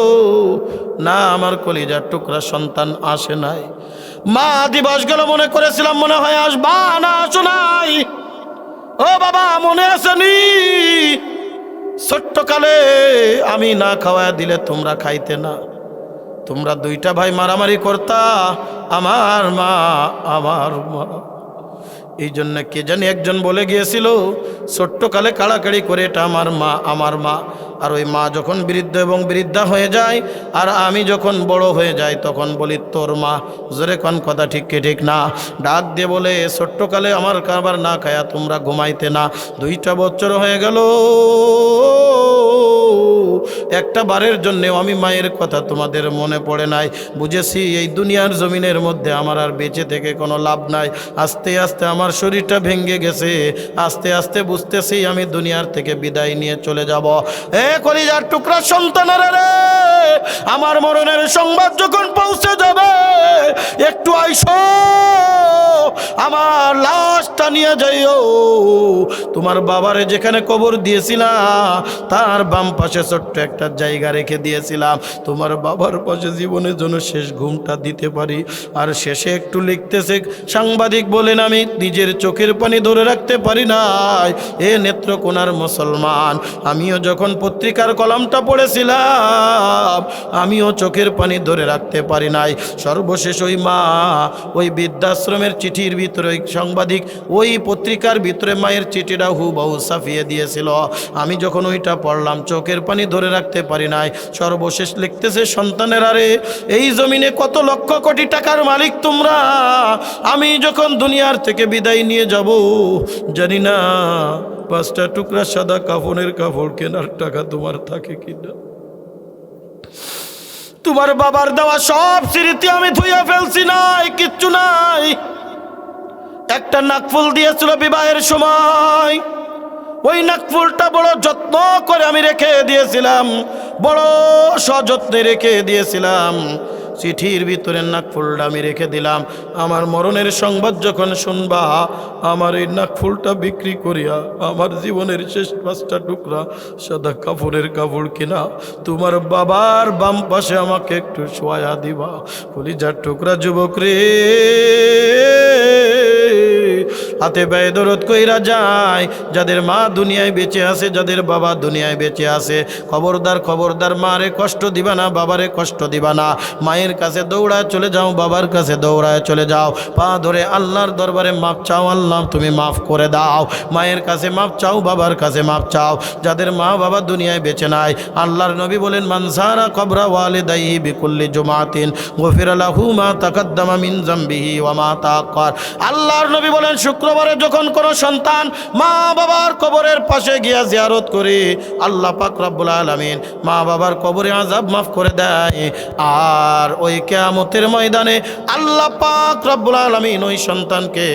না আমার কলিজার টুকরা সন্তান আসে নাই। মা দিবস গেল, মনে করেছিলাম মনে হয় আসবা, না আসো নাই। ও বাবা মনে আসেনি, ছোট্টকালে আমি না খাওয়া দিলে তোমরা খাইতে না, তোমরা 2টা ভাই মারামারি করতা, আমার মা। এই জন্য কে জানি একজন বলে গিয়েছিল ছোট্টকালে কাড়াকাড়ি করে এটা আমার মা, আমার মা। আর ওই মা যখন বৃদ্ধ এবং বৃদ্ধা হয়ে যায়, আর আমি যখন বড় হয়ে যাই তখন বলি তোর মা। জোরে কোন কথা ঠিক কি ঠিক না? ডাক দিয়ে বলে ছোট্টকালে আমার খাবার না খায়া তোমরা ঘুমাইতে না, 2টা বছর হয়ে গেল, একটা বারের জন্যেও আমি মায়ের কথা তোমাদের মনে পড়ে নাই। বুঝেছি এই দুনিয়ার জমিনের মধ্যে আমার আর বেঁচে থেকে কোনো লাভ নাই। আস্তে আস্তে আমার শরীরটা ভেঙে গেছে, আস্তে আস্তে বুঝতেছি আমি দুনিয়ার থেকে বিদায় নিয়ে চলে যাব। এ কলিজার টুকরা সন্তানেরা রে, আমার মরণের সংবাদ যখন পৌঁছে যাবে একটু আইসো, আমার লাশটা নিয়ে যাইও। তোমার বাবারে যেখানে কবর দিয়েছিলাম তার বাম পাশে ছোট্ট একটা জায়গা রেখে দিয়েছিলাম, তোমার বাবার পাশে জীবনের জন্য শেষ ঘুমটা দিতে পারি। আর শেষে একটু লিখতেছে সাংবাদিক বলেন আমি নিজের চোখের পানি ধরে রাখতে পারি নাই। এ নেত্রকোনার মুসলমান, আমিও যখন পত্রিকার কলামটা পড়েছিলাম আমিও চোখের পানি ধরে রাখতে পারি নাই। সর্বশেষ ওই মা ওই বৃদ্ধাশ্রমের চিঠির ভিতরে, ওই সাংবাদিক ওই পত্রিকার ভিতরে মায়ের চিঠিটা সেটা হুবহু ছাপিয়ে দিয়েছিল। আমি যখন ওইটা পড়লাম চোখের পানি ধরে রাখতে পারি নাই। সর্বশেষ লিখতেছে, সন্তানের আরে এই জমিনে কত লক্ষ কোটি টাকার মালিক তোমরা, আমি যখন দুনিয়ার থেকে বিদায় নিয়ে যাব জানি না 5টা টুকরা সাদা কাফনের কাপড় কেনার টাকা তোমার থাকে কিনা। তোমার বাবার দেওয়া সব স্মৃতি আমি ধুইয়া ফেলছি, নাই কিচ্ছু নাই। একটা নাকফুল দিয়েছিল বিবাহের সময়, ওই নাকফুলটা বড় যত্ন করে আমি রেখে দিয়েছিলাম, বড় সযত্নে রেখে দিয়েছিলাম। চিঠির ভিতরে নাকফুলটা আমি রেখে দিলাম। আমার মরণের সংবাদ যখন শুনবা, আমার এই নাকফুলটা বিক্রি করিয়া আমার জীবনের শেষ 5টা টুকরা সাদা কাপড়ের কাপড় কিনা তোমার বাবার বাম পাশে আমাকে একটু শোয়া দিবা। কলিজার টুকরা যুবক রে, হাতে পায়ে দরদ কইরা যায়, যাদের মা দুনিয়ায় বেঁচে আছে, যাদের বাবা দুনিয়ায় বেঁচে আছে, খবরদার খবরদার, মারে কষ্ট দিবা না, বাবারে কষ্ট দিবা না। মায়ের কাছে দৌড়ায় চলে যাও, বাবার কাছে দৌড়ায় চলে যাও, পা ধরে আল্লাহর দরবারে মাপ চাও, আল্লাহ তুমি মাফ করে দাও। মায়ের কাছে মাপ চাও, বাবার কাছে মাপ চাও। যাদের মা বাবা দুনিয়ায় বেঁচে নাই, আল্লাহর নবী বলেন, মান যারা কবরা ওয়ালিদাইহি বিকুল্লি জুমাতিন গফিরা লাহু মা তাকাদ্দামা মিন যামবিহি ওয়া মা তাআখার। আল্লাহর নবী বলেন, শুক্রবারে যখন কোনো সন্তান মা বাবার কবরের পাশে গিয়া জিয়ারত করে, আল্লাহ পাক রব্বুল আলামিন মা বাবার কবরে আযাব মাফ করে দেয়। আর ওই কিয়ামতের ময়দানে আল্লাহ পাক রব্বুল আলামিন ওই সন্তানকে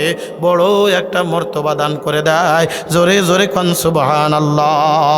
বড় একটা মর্তবা দান করে দেয়। জোরে জোরে কোন সুবহানাল্লাহ।